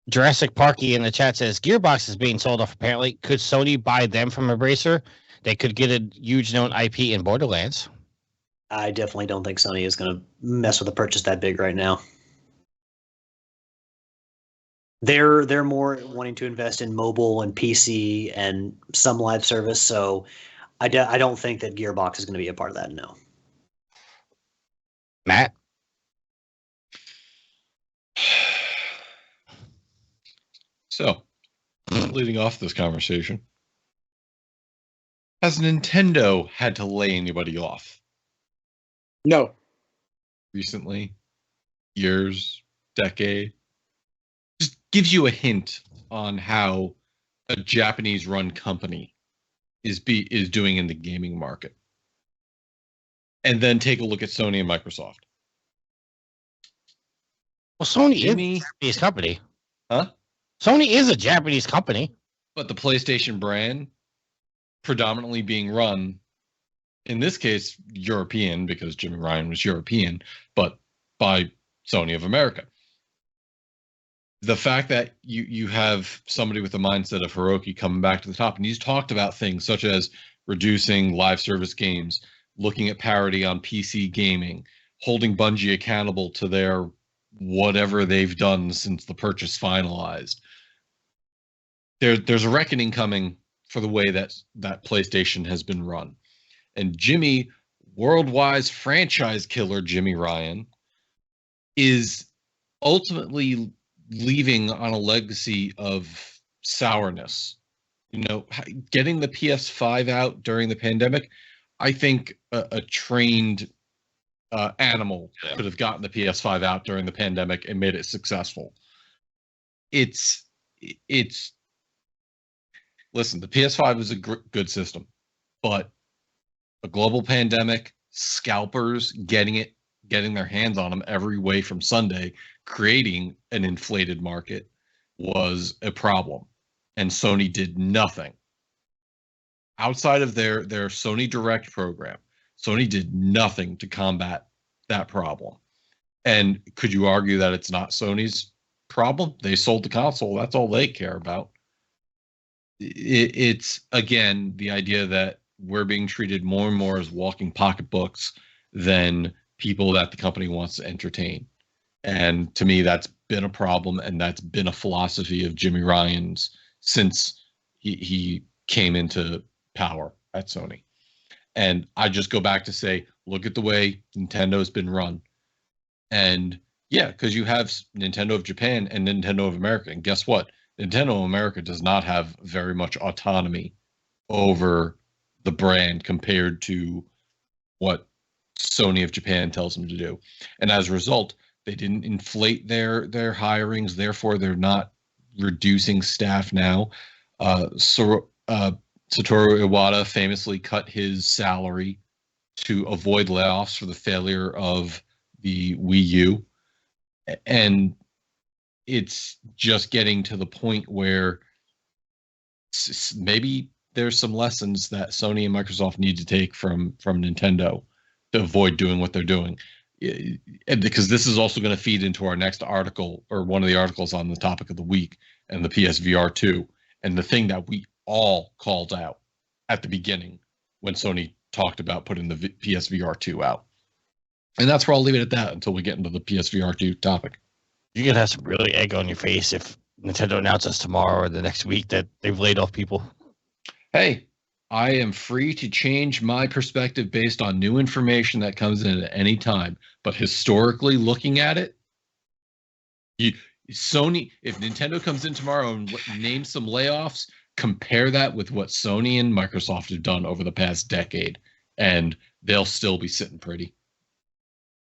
Jurassic Parky in the chat says Gearbox is being sold off apparently. Could Sony buy them from Embracer? They could get a huge known IP in Borderlands. I definitely don't think Sony is going to mess with a purchase that big right now. They're more wanting to invest in mobile and PC and some live service, so I don't think that Gearbox is going to be a part of that, no. Matt? So, leading off this conversation, has Nintendo had to lay anybody off No. recently? Years? Decade? Just gives you a hint on how a Japanese-run company is doing in the gaming market. And then take a look at Sony and Microsoft. Well, Sony Jimmy- is a Japanese company. Huh? Sony is a Japanese company. But the PlayStation brand predominantly being run, in this case, European, because Jimmy Ryan was European, but by Sony of America. The fact that you have somebody with the mindset of Hiroki coming back to the top, and he's talked about things such as reducing live service games, looking at parity on PC gaming, holding Bungie accountable to their whatever they've done since the purchase finalized. There's a reckoning coming for the way that PlayStation has been run. And Jimmy, worldwide franchise killer Jimmy Ryan, is ultimately leaving on a legacy of sourness. You know, getting the PS5 out during the pandemic, I think a trained animal could have gotten the PS5 out during the pandemic and made it successful. It's listen, the PS5 is a good system, but a global pandemic, scalpers getting their hands on them every way from Sunday, creating an inflated market was a problem. And Sony did nothing. Outside of their Sony Direct program, Sony did nothing to combat that problem. And could you argue that it's not Sony's problem? They sold the console. That's all they care about. It's, again, the idea that we're being treated more and more as walking pocketbooks than people that the company wants to entertain. And to me, that's been a problem, and that's been a philosophy of Jimmy Ryan's since he came into power at Sony. And I just go back to say, look at the way Nintendo's been run. And yeah, because you have Nintendo of Japan and Nintendo of America. And guess what? Nintendo of America does not have very much autonomy over the brand compared to what Sony of Japan tells them to do. And as a result, they didn't inflate their hirings. Therefore, they're not reducing staff now. Satoru Iwata famously cut his salary to avoid layoffs for the failure of the Wii U. And it's just getting to the point where maybe there's some lessons that Sony and Microsoft need to take from Nintendo to avoid doing what they're doing. And because this is also going to feed into our next article, or one of the articles on the topic of the week, and the PSVR 2. And the thing that we all called out at the beginning when Sony talked about putting the PSVR 2 out. And that's where I'll leave it at that until we get into the PSVR 2 topic. You're going to have some really egg on your face if Nintendo announces tomorrow or the next week that they've laid off people. Hey, I am free to change my perspective based on new information that comes in at any time. But historically looking at it, Sony, if Nintendo comes in tomorrow and names some layoffs, compare that with what Sony and Microsoft have done over the past decade, and they'll still be sitting pretty.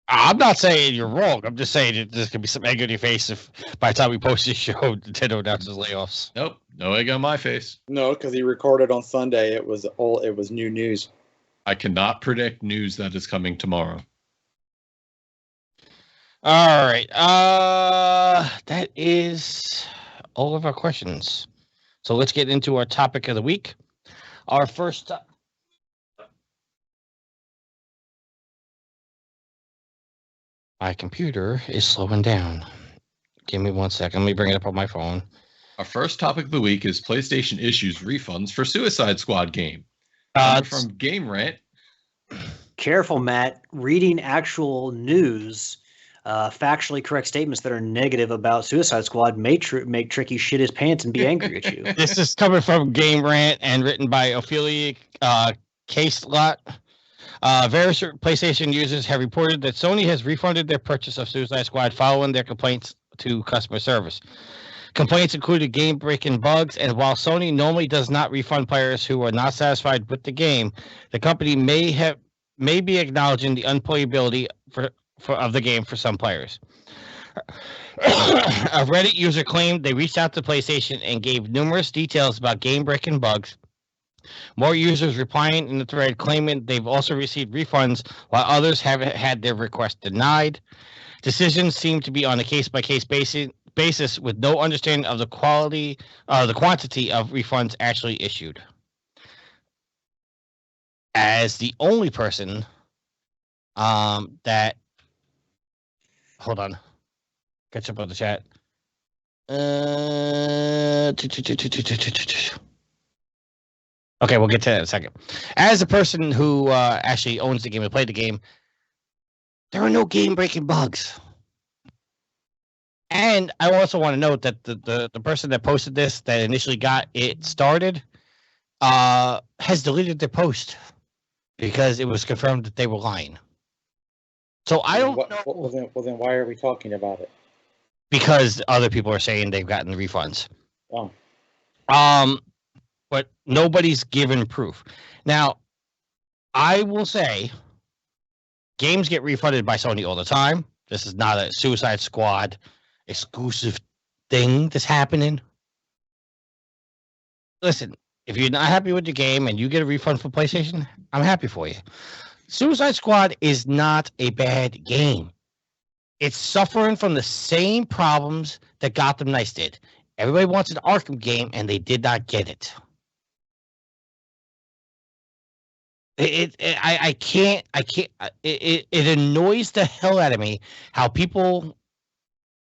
I'm not saying you're wrong. I'm just saying there's going to be some egg on your face if by the time we post this show, Nintendo announces layoffs. Nope, no egg on my face. No, because he recorded on Sunday. It was new news. I cannot predict news that is coming tomorrow. All right. That is all of our questions. So let's get into our topic of the week. Our first. My computer is slowing down. Give me 1 second. Let me bring it up on my phone. Our first topic of the week is PlayStation issues refunds for Suicide Squad game. From Game Rant. Careful, Matt. Reading actual news, factually correct statements that are negative about Suicide Squad may make Tricky shit his pants and be angry at you. This is coming from Game Rant and written by Ophelia Case Lot. Various PlayStation users have reported that Sony has refunded their purchase of Suicide Squad following their complaints to customer service. Complaints included game-breaking bugs, and while Sony normally does not refund players who are not satisfied with the game, the company may be acknowledging the unplayability of the game for some players. A Reddit user claimed they reached out to PlayStation and gave numerous details about game-breaking bugs. More users replying in the thread claiming they've also received refunds, while others haven't had their request denied. Decisions seem to be on a case-by-case basis with no understanding of the quantity of refunds actually issued. As the only person that... Hold on. Catch up on the chat. Okay, we'll get to that in a second. As a person who actually owns the game and played the game, there are no game-breaking bugs. And I also want to note that the person that posted this, that initially got it started, has deleted their post because it was confirmed that they were lying. So I don't know. Well, then why are we talking about it? Because other people are saying they've gotten the refunds. Oh. But nobody's given proof. Now, I will say, games get refunded by Sony all the time. This is not a Suicide Squad exclusive thing that's happening. Listen, if you're not happy with your game and you get a refund from PlayStation, I'm happy for you. Suicide Squad is not a bad game. It's suffering from the same problems that Gotham Knights did. Everybody wants an Arkham game, and they did not get it. It annoys the hell out of me how people,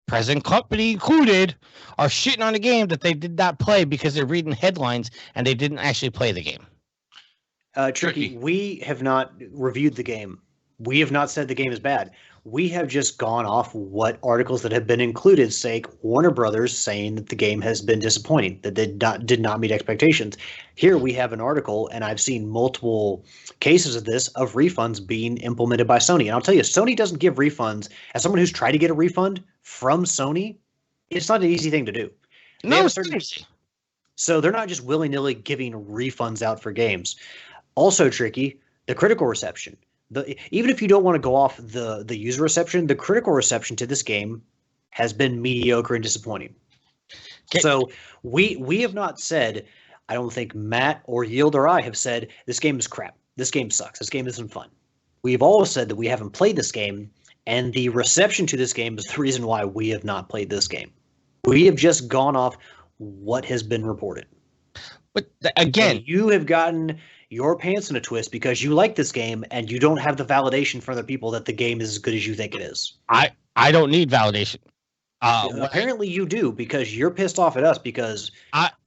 present company included, are shitting on a game that they did not play because they're reading headlines and they didn't actually play the game. Tricky, we have not reviewed the game. We have not said the game is bad. We have just gone off what articles that have been included say Warner Brothers saying that the game has been disappointing, that they did not meet expectations. Here we have an article, and I've seen multiple cases of this, of refunds being implemented by Sony. And I'll tell you, Sony doesn't give refunds. As someone who's tried to get a refund from Sony, it's not an easy thing to do. No, it's easy. So they're not just willy-nilly giving refunds out for games. Also, Tricky, the critical reception. Even if you don't want to go off the user reception, the critical reception to this game has been mediocre and disappointing. So we have not said, I don't think Matt or Yield or I have said, this game is crap. This game sucks. This game isn't fun. We've always said that we haven't played this game, and the reception to this game is the reason why we have not played this game. We have just gone off what has been reported. But again, and you have gotten your pants in a twist because you like this game and you don't have the validation from other people that the game is as good as you think it is. I don't need validation. Apparently you do, because you're pissed off at us because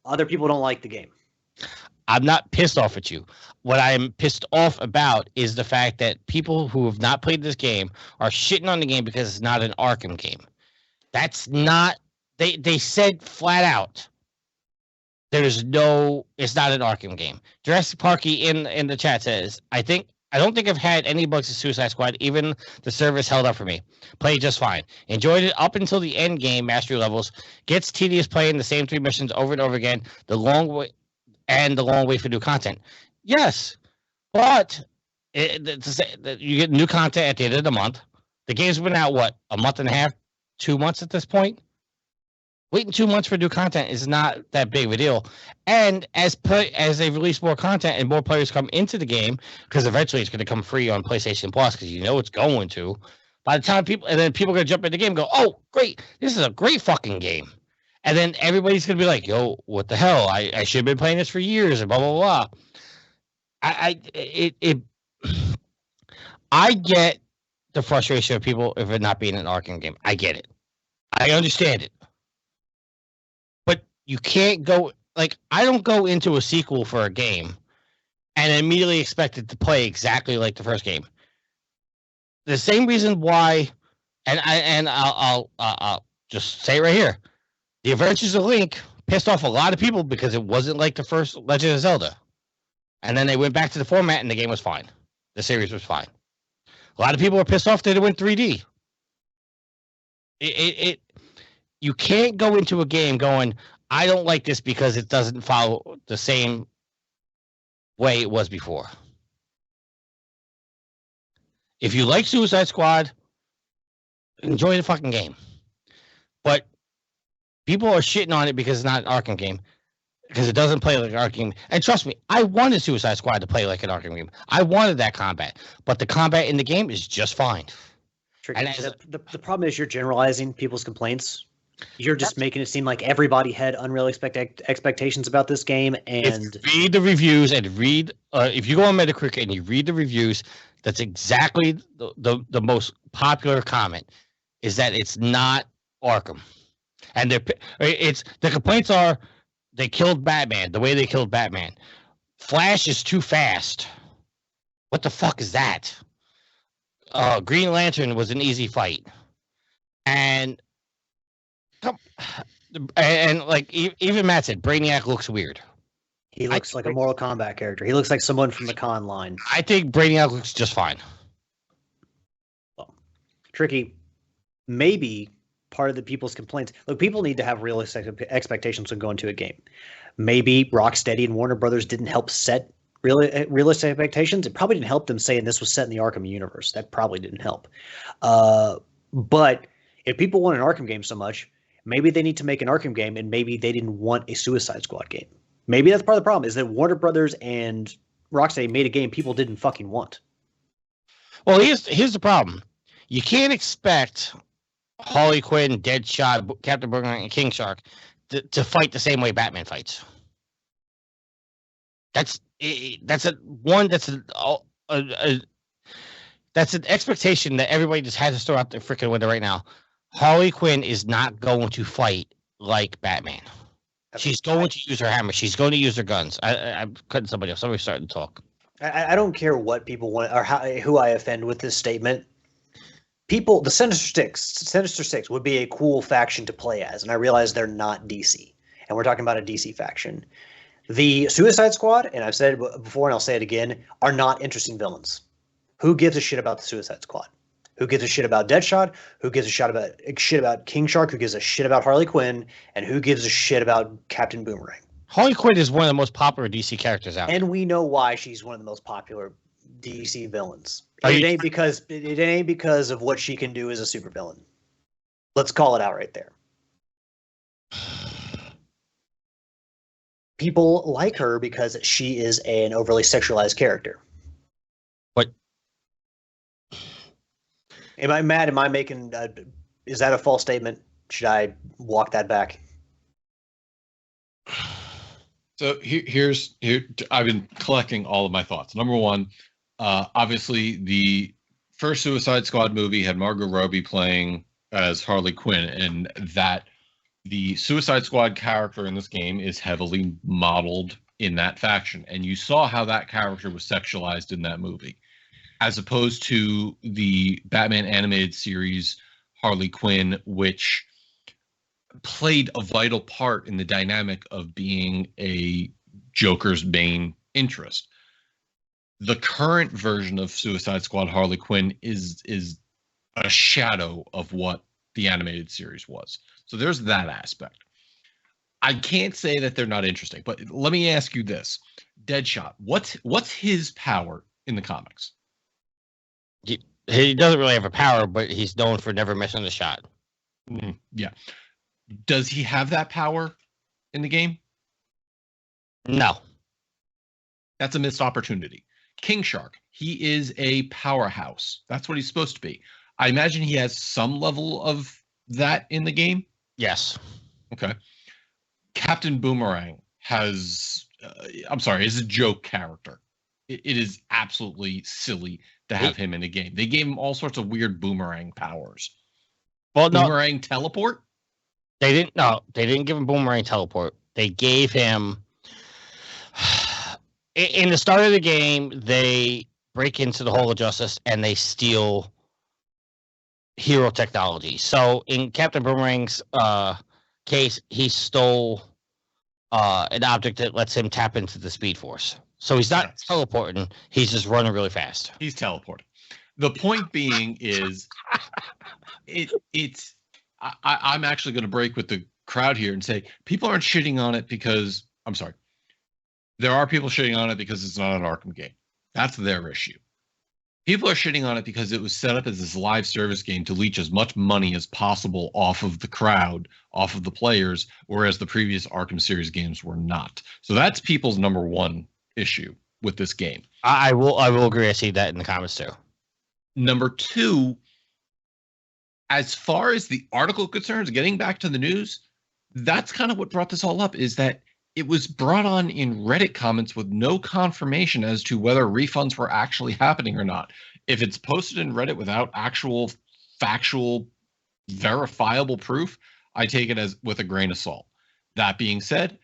other people don't like the game. I'm not pissed off at you. What I'm pissed off about is the fact that people who have not played this game are shitting on the game because it's not an Arkham game. That's not... They said flat out, it's not an Arkham game. Jurassic Parky in the chat says, I don't think I've had any bugs in Suicide Squad. Even the service held up for me. Played just fine. Enjoyed it up until the end game mastery levels. Gets tedious playing the same 3 missions over and over again. The long wait for new content. Yes, but you get new content at the end of the month. The game's been out, what, a month and a half, 2 months at this point? Waiting 2 months for new content is not that big of a deal. And as they release more content and more players come into the game, because eventually it's going to come free on PlayStation Plus, because you know it's going to. By the time people are going to jump in the game and go, oh, great, this is a great fucking game. And then everybody's going to be like, yo, what the hell? I should have been playing this for years and blah, blah, blah. I get the frustration of people if it not being an Arkham game. I get it. I understand it. You can't go, like, I don't go into a sequel for a game and immediately expect it to play exactly like the first game. The same reason why, and I'll just say it right here, The Adventures of Link pissed off a lot of people because it wasn't like the first Legend of Zelda. And then they went back to the format and the game was fine. The series was fine. A lot of people are pissed off that it went 3D. You can't go into a game going, I don't like this because it doesn't follow the same way it was before. If you like Suicide Squad, enjoy the fucking game. But people are shitting on it because it's not an Arkham game. Because it doesn't play like an Arkham game. And trust me, I wanted Suicide Squad to play like an Arkham game. I wanted that combat. But the combat in the game is just fine. Tricky. The problem is you're generalizing people's complaints. You're just making it seem like everybody had unrealistic expectations about this game. And read the reviews and read. If you go on Metacritic and you read the reviews, that's exactly the most popular comment is that it's not Arkham. And the complaints are they killed Batman the way they killed Batman. Flash is too fast. What the fuck is that? Green Lantern was an easy fight. And like even Matt said, Brainiac looks weird. He looks like a Mortal Kombat character. He looks like someone from the con line. I think Brainiac looks just fine. Well, Tricky, maybe part of the people's complaints. Look, people need to have realistic expectations when going to a game. Maybe Rocksteady and Warner Brothers didn't help set realistic expectations. It probably didn't help them saying this was set in the Arkham universe. That probably didn't help. But if people want an Arkham game so much, maybe they need to make an Arkham game, and maybe they didn't want a Suicide Squad game. Maybe that's part of the problem, is that Warner Brothers and Rocksteady made a game people didn't fucking want. Well, here's the problem. You can't expect Harley Quinn, Deadshot, Captain Boomerang, and King Shark to fight the same way Batman fights. That's an expectation that everybody just has to throw out their freaking window right now. Harley Quinn is not going to fight like Batman. She's going to use her hammer. She's going to use her guns. I'm cutting somebody off. Somebody's starting to talk. I don't care what people want or who I offend with this statement. People, the Sinister Six would be a cool faction to play as, and I realize they're not DC, and we're talking about a DC faction. The Suicide Squad, and I've said it before and I'll say it again, are not interesting villains. Who gives a shit about the Suicide Squad? Who gives a shit about Deadshot? Who gives a shit about King Shark? Who gives a shit about Harley Quinn? And who gives a shit about Captain Boomerang? Harley Quinn is one of the most popular DC characters out there. And we know why she's one of the most popular DC villains. It ain't because of what she can do as a supervillain. Let's call it out right there. People like her because she is an overly sexualized character. What? Am I mad? Am I making? Is that a false statement? Should I walk that back? So here. I've been collecting all of my thoughts. Number one, obviously the first Suicide Squad movie had Margot Robbie playing as Harley Quinn, and that the Suicide Squad character in this game is heavily modeled in that faction, and you saw how that character was sexualized in that movie, as opposed to the Batman animated series Harley Quinn, which played a vital part in the dynamic of being a Joker's main interest. The current version of Suicide Squad Harley Quinn is a shadow of what the animated series was. So there's that aspect. I can't say that they're not interesting, but let me ask you this. Deadshot, what's his power in the comics? He doesn't really have a power, but he's known for never missing a shot. Mm-hmm. Yeah. Does he have that power in the game? No. That's a missed opportunity. King Shark, he is a powerhouse. That's what he's supposed to be. I imagine he has some level of that in the game. Yes. Okay. Captain Boomerang is a joke character. It is absolutely silly to have him in the game. They gave him all sorts of weird boomerang powers. Well, Boomerang teleport? They didn't give him Boomerang teleport. They gave him in the start of the game, they break into the Hall of Justice and they steal hero technology. So in Captain Boomerang's case, he stole an object that lets him tap into the Speed Force. So he's not teleporting. He's just running really fast. He's teleporting. The point being is, I'm actually going to break with the crowd here and say people aren't shitting on it because I'm sorry. There are people shitting on it because it's not an Arkham game. That's their issue. People are shitting on it because it was set up as this live service game to leech as much money as possible off of the crowd, off of the players, whereas the previous Arkham series games were not. So that's people's number one issue with this game. I will agree. I see that in the comments too. Number two, as far as the article concerns, getting back to the news, that's kind of what brought this all up, is that it was brought on in Reddit comments with no confirmation as to whether refunds were actually happening or not. If it's posted in Reddit without actual factual verifiable proof, I take it as with a grain of salt. That being said,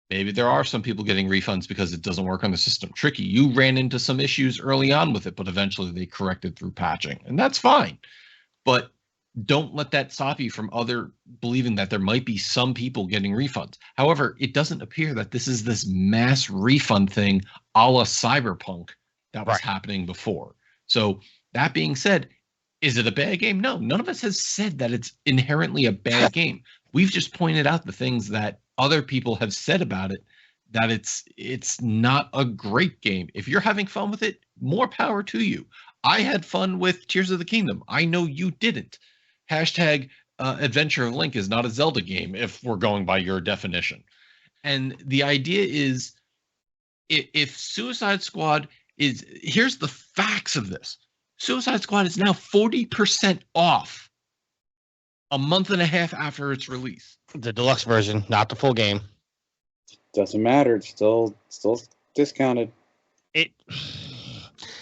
maybe there are some people getting refunds because it doesn't work on the system. Tricky, you ran into some issues early on with it, but eventually they corrected through patching, and that's fine. But don't let that stop you from believing that there might be some people getting refunds. However, it doesn't appear that this is this mass refund thing a la Cyberpunk that was happening before. So that being said, is it a bad game? No, none of us has said that it's inherently a bad game. We've just pointed out the things that other people have said about it, that it's not a great game. If you're having fun with it, more power to you. I had fun with Tears of the Kingdom. I know you didn't. Hashtag Adventure of Link is not a Zelda game, if we're going by your definition. And the idea is, if Suicide Squad is, here's the facts of this. Suicide Squad is now 40% off a month and a half after its release. The deluxe version, not the full game. Doesn't matter. It's still discounted.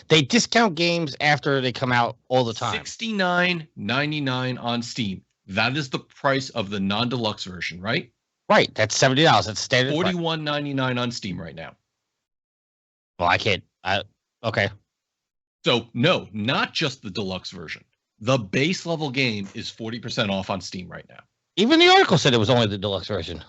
They discount games after they come out all the time. $69.99 on Steam. That is the price of the non-deluxe version, right? Right. That's $70. That's standard. $41.99 on Steam right now. Well, I can't. Okay. So no, not just the deluxe version. The base level game is 40% off on Steam right now. Even the article said it was only the deluxe version.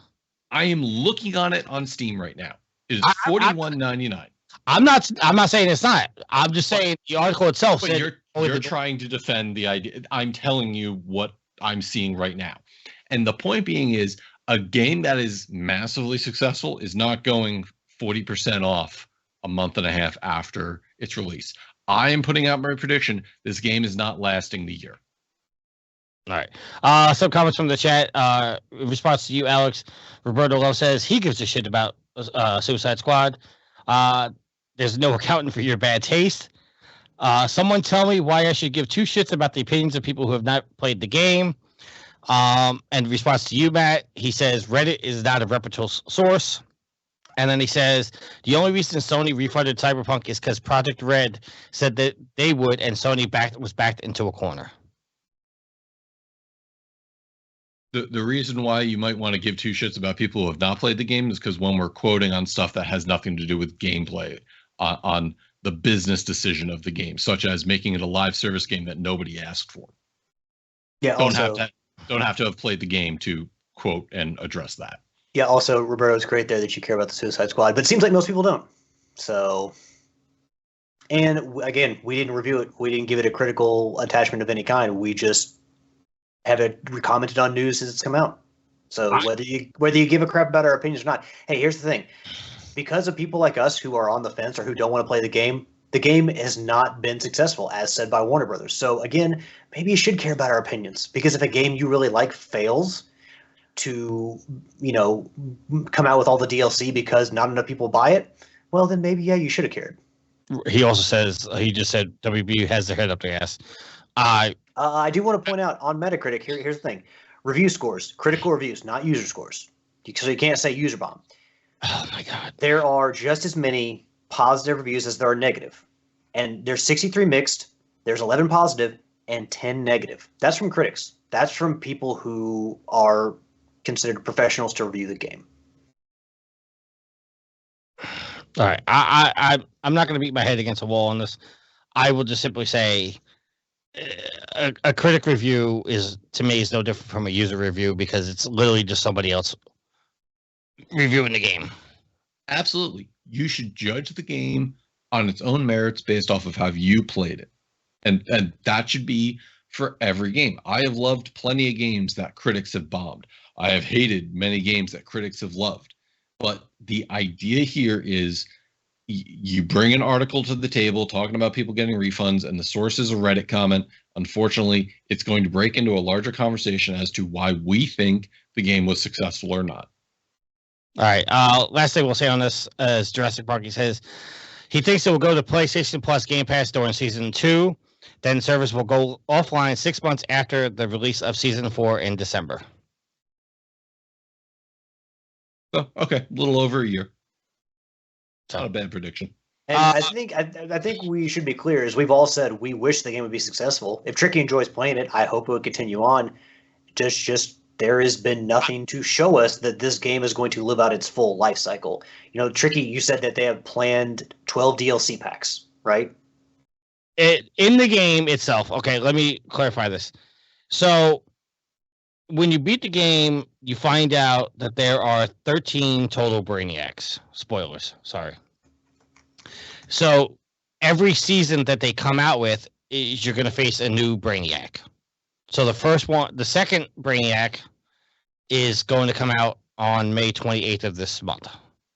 I am looking on it on Steam right now. It is $41.99. I'm not saying it's not. I'm just saying the article itself said you're trying to defend the idea. I'm telling you what I'm seeing right now. And the point being is, a game that is massively successful is not going 40% off a month and a half after its release. I am putting out my prediction. This game is not lasting the year. All right. Some comments from the chat. In response to you, Alex, Roberto Love says he gives a shit about Suicide Squad. There's no accounting for your bad taste. Someone tell me why I should give two shits about the opinions of people who have not played the game. And in response to you, Matt, he says Reddit is not a reputable source. And then he says the only reason Sony refunded Cyberpunk is because Project Red said that they would, and Sony was backed into a corner. The reason why you might want to give two shits about people who have not played the game is because when we're quoting on stuff that has nothing to do with gameplay, on the business decision of the game, such as making it a live service game that nobody asked for. Yeah, don't have to have played the game to quote and address that. Yeah, also, Roberto's great there that you care about the Suicide Squad, but it seems like most people don't. So, and again, we didn't review it. We didn't give it a critical attachment of any kind. We just have it commented on news as it's come out. So whether you give a crap about our opinions or not, hey, here's the thing. Because of people like us who are on the fence or who don't want to play the game has not been successful, as said by Warner Brothers. So again, maybe you should care about our opinions, because if a game you really like fails to, come out with all the DLC because not enough people buy it, well, then maybe, yeah, you should have cared. He also says, he just said WB has their head up their ass. I do want to point out on Metacritic, here's the thing. Review scores, critical reviews, not user scores. So you can't say user bomb. Oh, my God. There are just as many positive reviews as there are negative. And there's 63 mixed, there's 11 positive, and 10 negative. That's from critics. That's from people who are considered professionals to review the game. All right. I'm not going to beat my head against a wall on this. I will just simply say a critic review is no different from a user review, because it's literally just somebody else reviewing the game. Absolutely. You should judge the game on its own merits based off of how you played it. And that should be for every game. I have loved plenty of games that critics have bombed. I have hated many games that critics have loved. But the idea here is you bring an article to the table talking about people getting refunds, and the source is a Reddit comment. Unfortunately, it's going to break into a larger conversation as to why we think the game was successful or not. All right. Last thing we'll say on this is Jurassic Park. He says he thinks it will go to PlayStation Plus Game Pass during Season 2. Then service will go offline 6 months after the release of Season 4 in December. Oh, okay. A little over a year. Not a bad prediction. And I think we should be clear, as we've all said, we wish the game would be successful. If Tricky enjoys playing it, I hope it would continue on. Just there has been nothing to show us that this game is going to live out its full life cycle. You know, Tricky, you said that they have planned 12 DLC packs, right? In the game itself. Okay, let me clarify this. So when you beat the game, you find out that there are 13 total Brainiacs. Spoilers, sorry. So every season that they come out with, you're going to face a new Brainiac. So the second Brainiac is going to come out on May 28th of this month,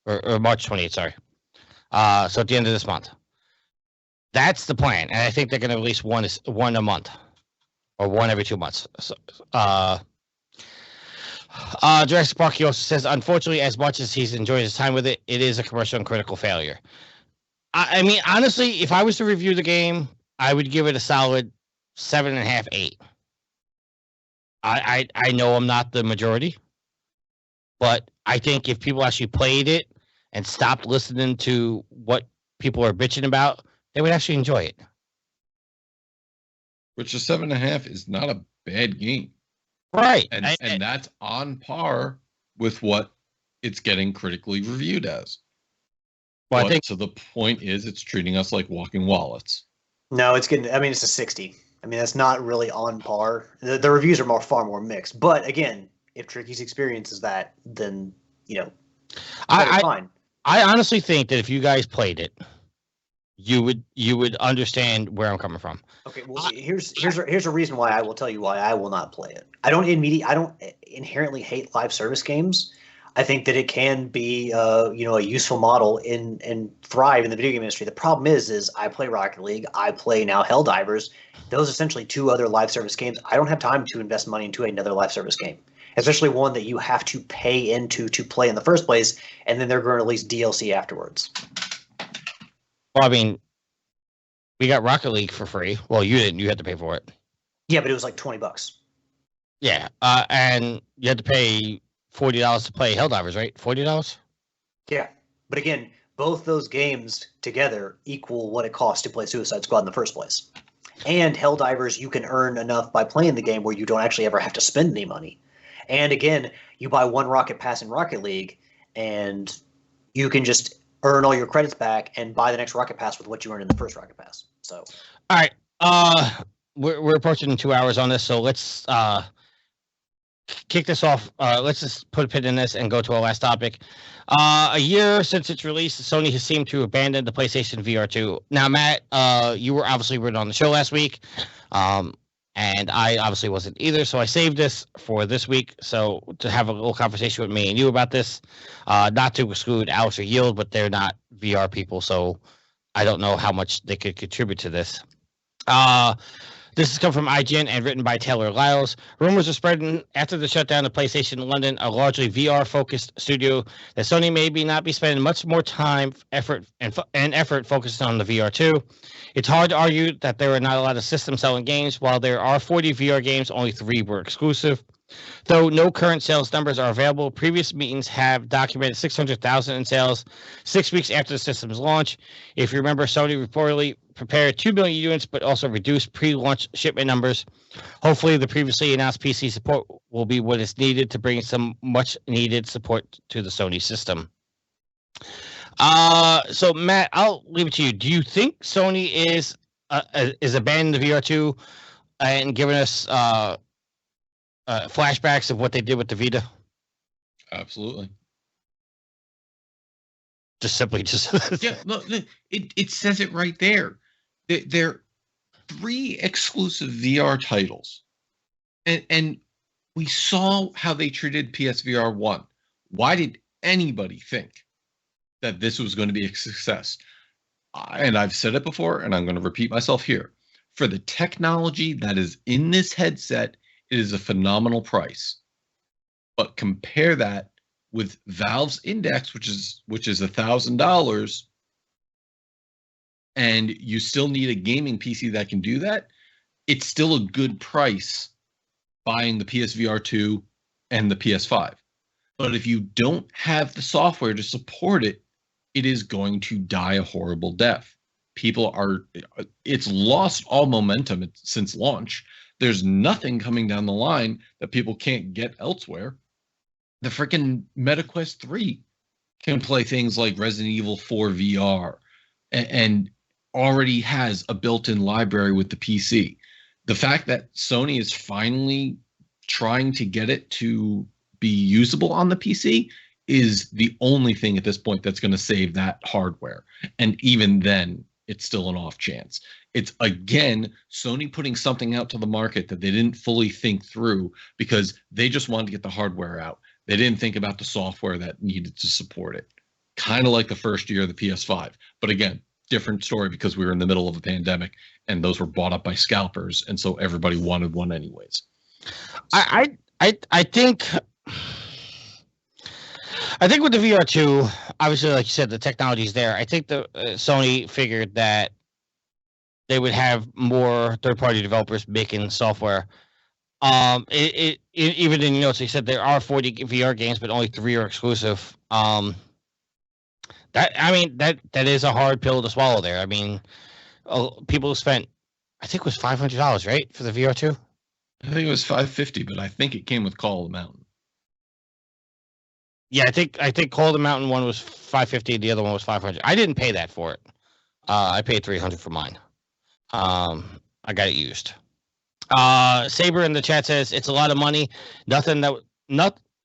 or March 28th, sorry. So at the end of this month. That's the plan, and I think they're going to release one a month, or one every 2 months. So, Jurassic Park, he also says, unfortunately, as much as he's enjoyed his time with it, it is a commercial and critical failure. I mean, honestly, if I was to review the game, I would give it a solid 7.5, 8. I know I'm not the majority, but I think if people actually played it and stopped listening to what people are bitching about, they would actually enjoy it. Which a 7.5 is not a bad game. Right. And that's on par with what it's getting critically reviewed as. Well, I think so the point is it's treating us like walking wallets. No, it's a 60. I mean, that's not really on par. The reviews are far more mixed. But again, if Tricky's experience is that, then, you know, fine. I honestly think that if you guys played it, you would understand where I'm coming from. Okay, well, here's a reason why I will tell you why I will not play it. I don't inherently hate live service games. I think that it can be a useful model and thrive in the video game industry. The problem is I play Rocket League, I play now Helldivers. Those are essentially two other live service games. I don't have time to invest money into another live service game, especially one that you have to pay into to play in the first place, and then they're going to release DLC afterwards. Well, I mean, we got Rocket League for free. Well, you didn't. You had to pay for it. Yeah, but it was like $20. Yeah, and you had to pay $40 to play Helldivers, right? $40? Yeah, but again, both those games together equal what it costs to play Suicide Squad in the first place. And Helldivers, you can earn enough by playing the game where you don't actually ever have to spend any money. And again, you buy one Rocket Pass in Rocket League, and you can just earn all your credits back and buy the next Rocket Pass with what you earned in the first Rocket Pass. So, all right, we're approaching 2 hours on this, so let's kick this off. Let's just put a pin in this and go to our last topic. A year since its release, Sony has seemed to abandon the PlayStation VR 2. Now, Matt, you were obviously on the show last week, and I obviously wasn't either, so I saved this for this week, so to have a little conversation with me and you about this, not to exclude Alex or Yield, but they're not VR people, so I don't know how much they could contribute to this. This has come from IGN and written by Taylor Lyles. Rumors are spreading after the shutdown of PlayStation London, a largely VR-focused studio, that Sony maybe not be spending much more time, effort focused on the VR2. It's hard to argue that there are not a lot of system-selling games. While there are 40 VR games, only 3 were exclusive. Though no current sales numbers are available, previous meetings have documented 600,000 in sales 6 weeks after the system's launch. If you remember, Sony reportedly prepared 2 million units, but also reduced pre-launch shipment numbers. Hopefully, the previously announced PC support will be what is needed to bring some much-needed support to the Sony system. So, Matt, I'll leave it to you. Do you think Sony is abandoning the VR2 and giving us flashbacks of what they did with the Vita? Absolutely. Yeah, look, it says it right there. They're 3 exclusive VR titles, and we saw how they treated PSVR 1. Why did anybody think that this was going to be a success? And I've said it before, and I'm going to repeat myself here. For the technology that is in this headset, it is a phenomenal price. But compare that with Valve's Index, which is $1,000, and you still need a gaming PC that can do that. It's still a good price buying the PSVR 2 and the PS5. But if you don't have the software to support it, it is going to die a horrible death. It's lost all momentum since launch. There's nothing coming down the line that people can't get elsewhere. The freaking MetaQuest 3 can play things like Resident Evil 4 VR and already has a built-in library with the PC. The fact that Sony is finally trying to get it to be usable on the PC is the only thing at this point that's going to save that hardware. And even then, it's still an off chance. It's, again, Sony putting something out to the market that they didn't fully think through because they just wanted to get the hardware out. They didn't think about the software that needed to support it. Kind of like the first year of the PS5. But again, different story because we were in the middle of a pandemic and those were bought up by scalpers. And so everybody wanted one anyways. I think with the VR2, obviously, like you said, the technology's there. I think the Sony figured that they would have more third-party developers making software. Even in notes, they said there are 40 VR games, but only 3 are exclusive. That is a hard pill to swallow. There, I mean, people spent, I think it was $500, right, for the VR2. I think it was $550, but I think it came with Call of the Mountain. Yeah, I think Call of the Mountain one was $550, the other one was $500. I didn't pay that for it. I paid $300 for mine. I got it used. Saber in the chat says it's a lot of money.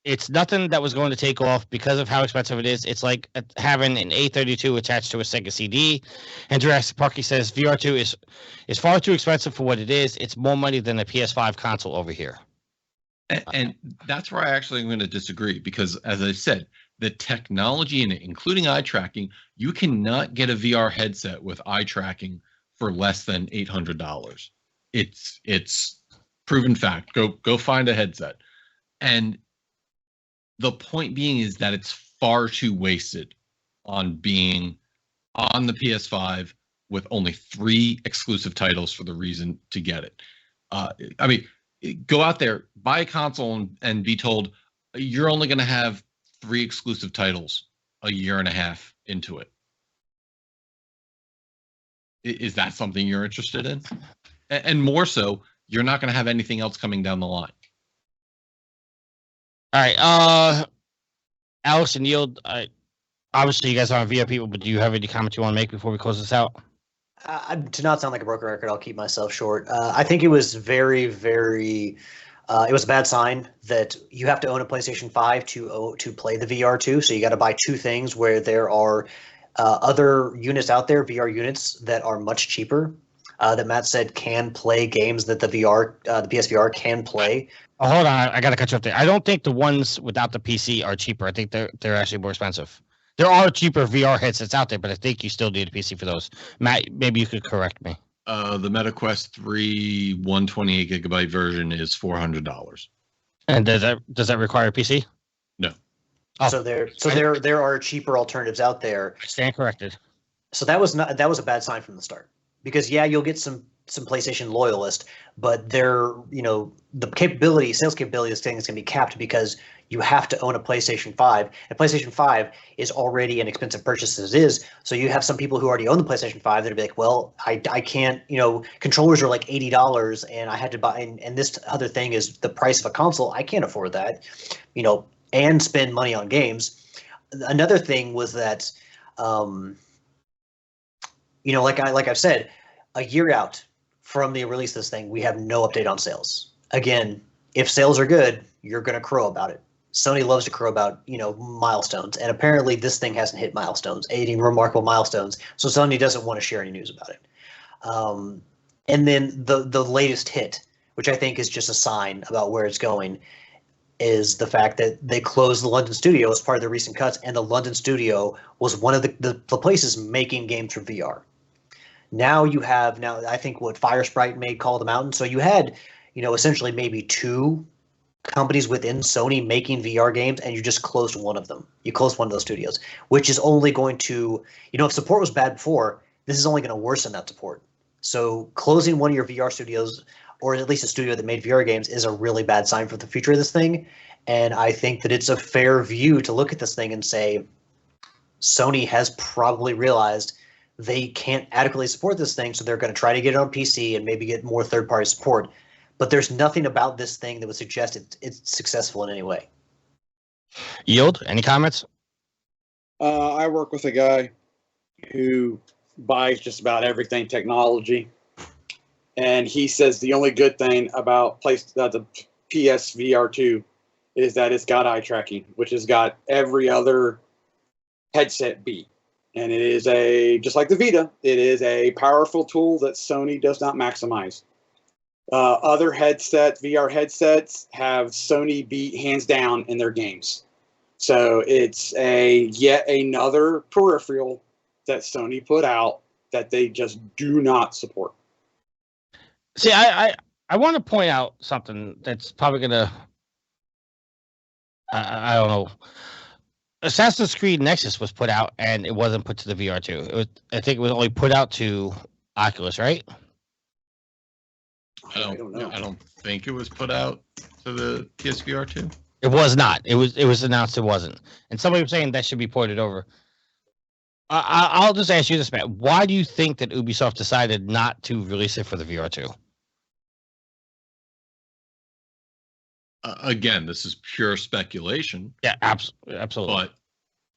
It's nothing that was going to take off because of how expensive it is. It's like having an A32 attached to a Sega CD. And Jurassic Parky says VR2 is far too expensive for what it is. It's more money than a PS5 console over here. And that's where I actually am going to disagree because, as I said, the technology in it, including eye tracking, you cannot get a VR headset with eye tracking for less than $800. It's proven fact. Go find a headset. And the point being is that it's far too wasted on being on the PS5 with only 3 exclusive titles for the reason to get it. I mean, go out there, buy a console and be told you're only going to have 3 exclusive titles a year and a half into it. Is that something you're interested in? And more so, you're not going to have anything else coming down the line. All right. Alex and Yield, obviously you guys aren't VR people, but do you have any comments you want to make before we close this out? To not sound like a broken record, I'll keep myself short. I think it was very, very... it was a bad sign that you have to own a PlayStation 5 to play the VR2. So you got to buy 2 things where there are other units out there, VR units, that are much cheaper. That Matt said can play games that the PSVR can play. Oh, hold on. I got to cut you up there. I don't think the ones without the PC are cheaper. I think they're actually more expensive. There are cheaper VR headsets out there, but I think you still need a PC for those. Matt, maybe you could correct me. The MetaQuest 3 128 gigabyte version is $400. And does that require a PC? No. Oh. So there are cheaper alternatives out there. I stand corrected. So that was a bad sign from the start. Because you'll get some PlayStation loyalists, but the sales capability of this thing is going to be capped because you have to own a PlayStation 5. And PlayStation 5 is already an expensive purchase as it is. So you have some people who already own the PlayStation 5 that'll be like, well, I can't, controllers are like $80 and I had to buy, and this other thing is the price of a console. I can't afford that, and spend money on games. Another thing was that, like I've said, a year out from the release of this thing, we have no update on sales. Again, if sales are good, you're going to crow about it. Sony loves to crow about, milestones, and apparently this thing hasn't hit milestones, 80 remarkable milestones. So Sony doesn't want to share any news about it. And then the latest hit, which I think is just a sign about where it's going, is the fact that they closed the London studio as part of the recent cuts, and the London studio was one of the places making games for VR. Now I think what Firesprite made Call of the Mountain. So you had, essentially maybe two companies within Sony making VR games, and you just closed one of them. You closed one of those studios, which is only going to, if support was bad before, this is only going to worsen that support. So closing one of your VR studios, or at least a studio that made VR games, is a really bad sign for the future of this thing. And I think that it's a fair view to look at this thing and say, Sony has probably realized they can't adequately support this thing, so they're going to try to get it on PC and maybe get more third-party support. But there's nothing about this thing that would suggest it's successful in any way. Yield, any comments? I work with a guy who buys just about everything technology, and he says the only good thing about the PSVR 2 is that it's got eye tracking, which has got every other headset beat. And it is just like the Vita, it is a powerful tool that Sony does not maximize. Other VR headsets have Sony beat hands down in their games. So it's yet another peripheral that Sony put out that they just do not support. See, I want to point out something that's probably going to, I don't know. Assassin's Creed Nexus was put out, and it wasn't put to the VR2. I think it was only put out to Oculus, right? I don't think it was put out to the PSVR 2. It was not. It was announced it wasn't. And somebody was saying that should be ported over. I'll just ask you this, Matt. Why do you think that Ubisoft decided not to release it for the VR2? Again, this is pure speculation. Yeah, absolutely. But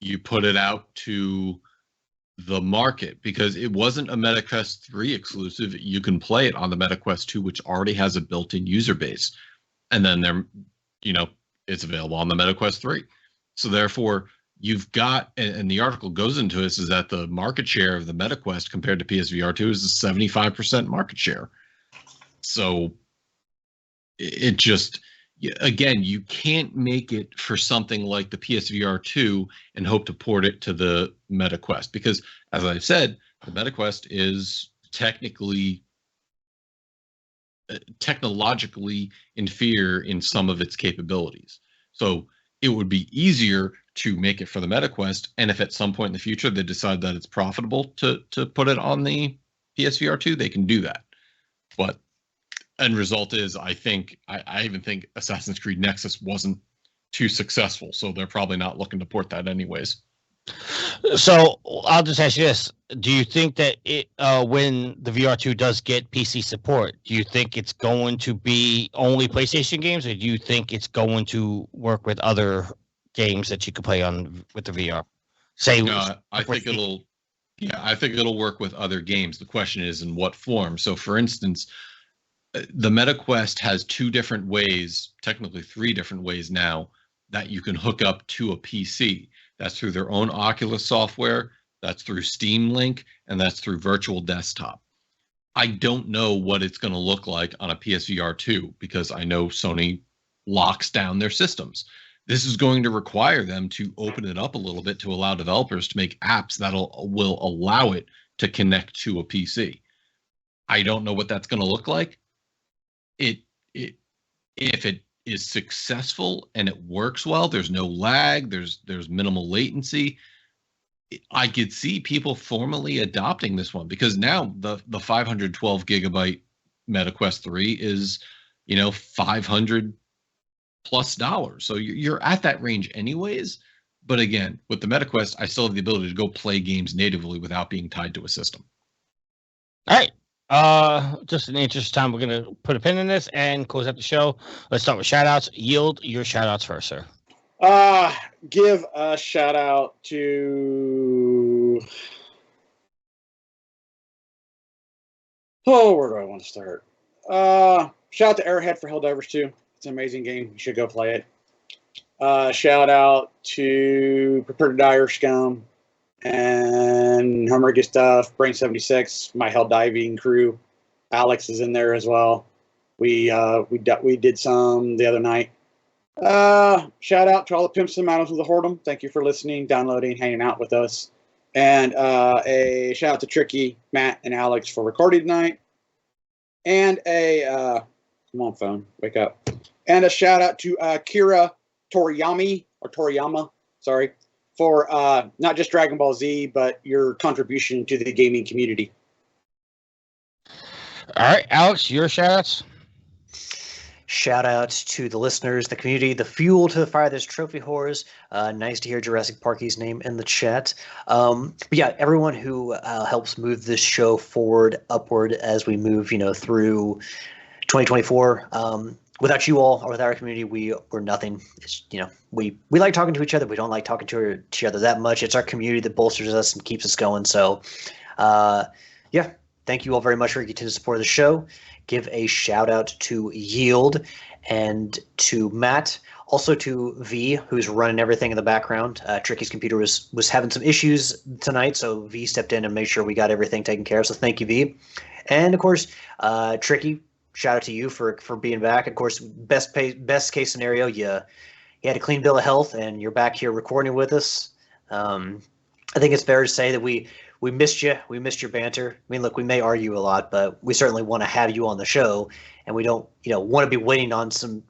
you put it out to the market because it wasn't a MetaQuest 3 exclusive. You can play it on the MetaQuest 2, which already has a built-in user base. And then it's available on the MetaQuest 3. So therefore, you've got, and the article goes into this, is that the market share of the MetaQuest compared to PSVR 2 is a 75% market share. So it just, again, you can't make it for something like the PSVR 2 and hope to port it to the MetaQuest because, as I've said, the MetaQuest is technologically inferior in some of its capabilities. So it would be easier to make it for the MetaQuest, and if at some point in the future they decide that it's profitable to put it on the PSVR 2, they can do that. But end result is, I even think Assassin's Creed Nexus wasn't too successful, so they're probably not looking to port that anyways. So I'll just ask you this: do you think that when the VR2 does get PC support, do you think it's going to be only PlayStation games, or do you think it's going to work with other games that you could play on with the VR? I think it'll work with other games. The question is in what form. So, for instance, the MetaQuest has 2 different ways, technically 3 different ways now, that you can hook up to a PC. That's through their own Oculus software, that's through Steam Link, and that's through Virtual Desktop. I don't know what it's going to look like on a PSVR 2 because I know Sony locks down their systems. This is going to require them to open it up a little bit to allow developers to make apps that will allow it to connect to a PC. I don't know what that's going to look like. If it is successful and it works well, there's no lag, there's minimal latency, I could see people formally adopting this one because now the 512 gigabyte MetaQuest 3 is $500+ so you're at that range anyways. But again, with the MetaQuest, I still have the ability to go play games natively without being tied to a system. All right. Just in the interest of time, we're going to put a pin in this and close out the show. Let's start with shout-outs. Yield your shout-outs first, sir. Give a shout-out to... where do I want to start? Shout out to Airhead for Helldivers 2. It's an amazing game. You should go play it. Shout out to Prepare to Die or Scum and Homer Stuff, Brain 76, my Hell Diving crew. Alex is in there as well. We did some the other night. Shout out to all the pimps and models of the Whoredom. Thank you for listening, downloading, hanging out with us. And a shout out to Tricky, Matt, and Alex for recording tonight. And come on, phone, wake up. And a shout out to Kira Toriyama, sorry, for not just Dragon Ball Z, but your contribution to the gaming community. All right, Alex, your shout outs. Shout out to the listeners, the community, the fuel to the fire. There's trophy whores. Nice to hear Jurassic Parky's name in the chat. But yeah, everyone who helps move this show forward, upward as we move, through 2024. Without you all or with our community, we're nothing. It's, we like talking to each other. We don't like talking to each other that much. It's our community that bolsters us and keeps us going. So, yeah, thank you all very much for your continued support of the show. Give a shout out to Yield and to Matt, also to V, who's running everything in the background. Tricky's computer was having some issues tonight, so V stepped in and made sure we got everything taken care of. So thank you, V. And of course, Tricky, shout out to you for being back. Of course, best case scenario, you had a clean bill of health and you're back here recording with us. I think it's fair to say that we missed you. We missed your banter. I mean, look, we may argue a lot, but we certainly want to have you on the show, and we don't, want to be waiting on some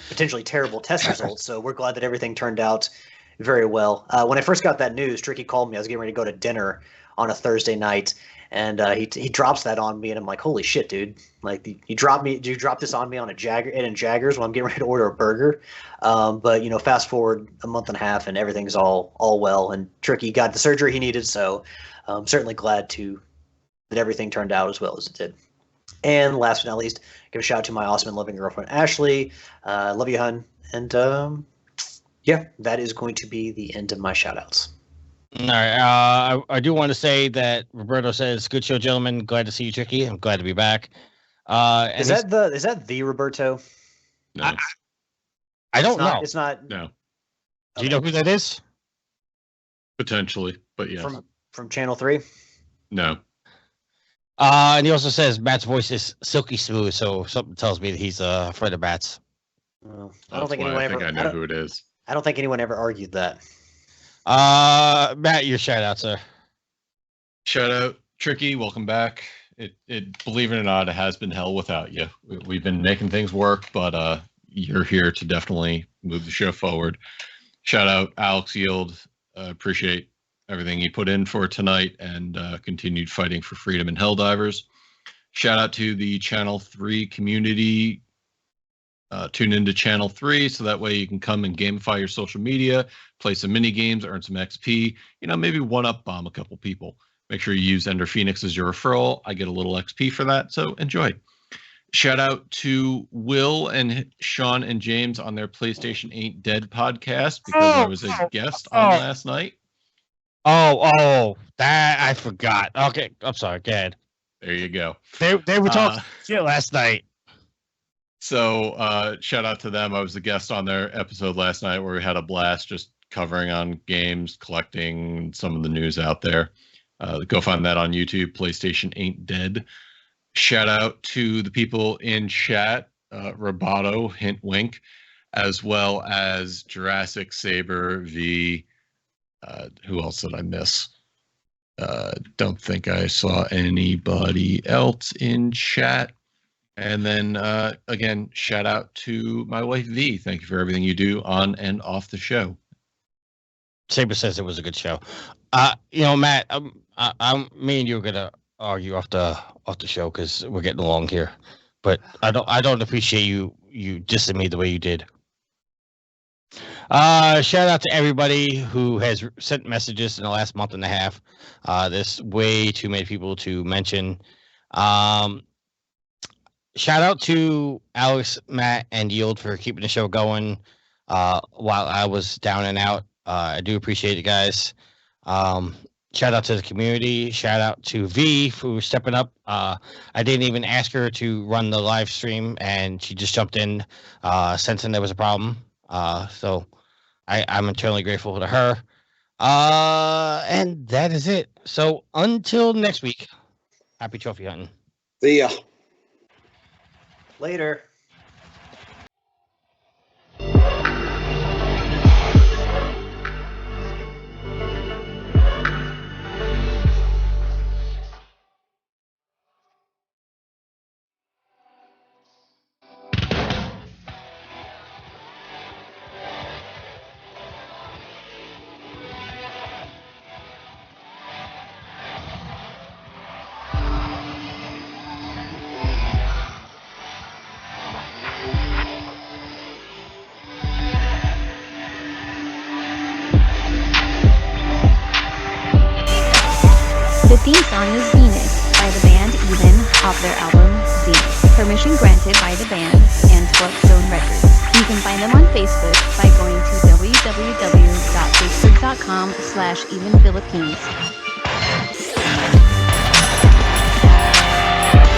potentially terrible test results. So we're glad that everything turned out very well. When I first got that news, Tricky called me. I was getting ready to go to dinner on a Thursday night, and he drops that on me, and I'm like, holy shit, dude! Like, you dropped this on me on a Jaggers when I'm getting ready to order a burger. But fast forward a month and a half, and everything's all well, and Tricky got the surgery he needed. So I'm certainly glad that everything turned out as well as it did. And last but not least, give a shout out to my awesome and loving girlfriend Ashley. Love you, hun. And yeah, that is going to be the end of my shout outs. All right. I do want to say that Roberto says, "Good show, gentlemen. Glad to see you, Tricky. I'm glad to be back." Is that the Roberto? No, I don't know. It's not. No. Do you know who that is? Potentially, but yes. From Channel 3? No. And he also says Matt's voice is silky smooth, so something tells me that he's afraid of bats. Well, I know who it is. I don't think anyone ever argued that. Matt, your shout out, sir. Shout out, Tricky. Welcome back. It believe it or not, it has been hell without you. We've been making things work, but you're here to definitely move the show forward. Shout out, Alex Yield. Appreciate everything he put in for tonight and continued fighting for freedom in Helldivers. Shout out to the Channel 3 community. Tune into Channel 3 so that way you can come and gamify your social media, play some mini games, earn some XP, maybe one-up bomb a couple people. Make sure you use Ender Phoenix as your referral. I get a little XP for that, so enjoy. Shout out to Will and Sean and James on their PlayStation Ain't Dead podcast because I was a guest on last night. Oh, that I forgot. Okay, I'm sorry. Go ahead. There you go. They were talking shit last night. So shout out to them. I was a guest on their episode last night where we had a blast just covering on games, collecting some of the news out there. Go find that on YouTube, PlayStation Ain't Dead. Shout out to the people in chat, Roboto, hint wink, as well as Jurassic Saber V. Who else did I miss? Don't think I saw anybody else in chat. And then, again, shout out to my wife, V. Thank you for everything you do on and off the show. Saber says it was a good show. Matt, me and you are gonna argue off the show because we're getting along here. But I don't appreciate you dissing me the way you did. Shout out to everybody who has sent messages in the last month and a half. There's way too many people to mention. Shout out to Alex, Matt, and Yield for keeping the show going while I was down and out. I do appreciate it, guys. Shout out to the community. Shout out to V for stepping up. I didn't even ask her to run the live stream, and she just jumped in, sensing there was a problem. So I'm eternally grateful to her. And that is it. So until next week, happy trophy hunting. See ya. Later. The theme song is Venus by the band Even off their album Z. Permission granted by the band and Stone Records. You can find them on Facebook by going to www.facebook.com/evenphilippines.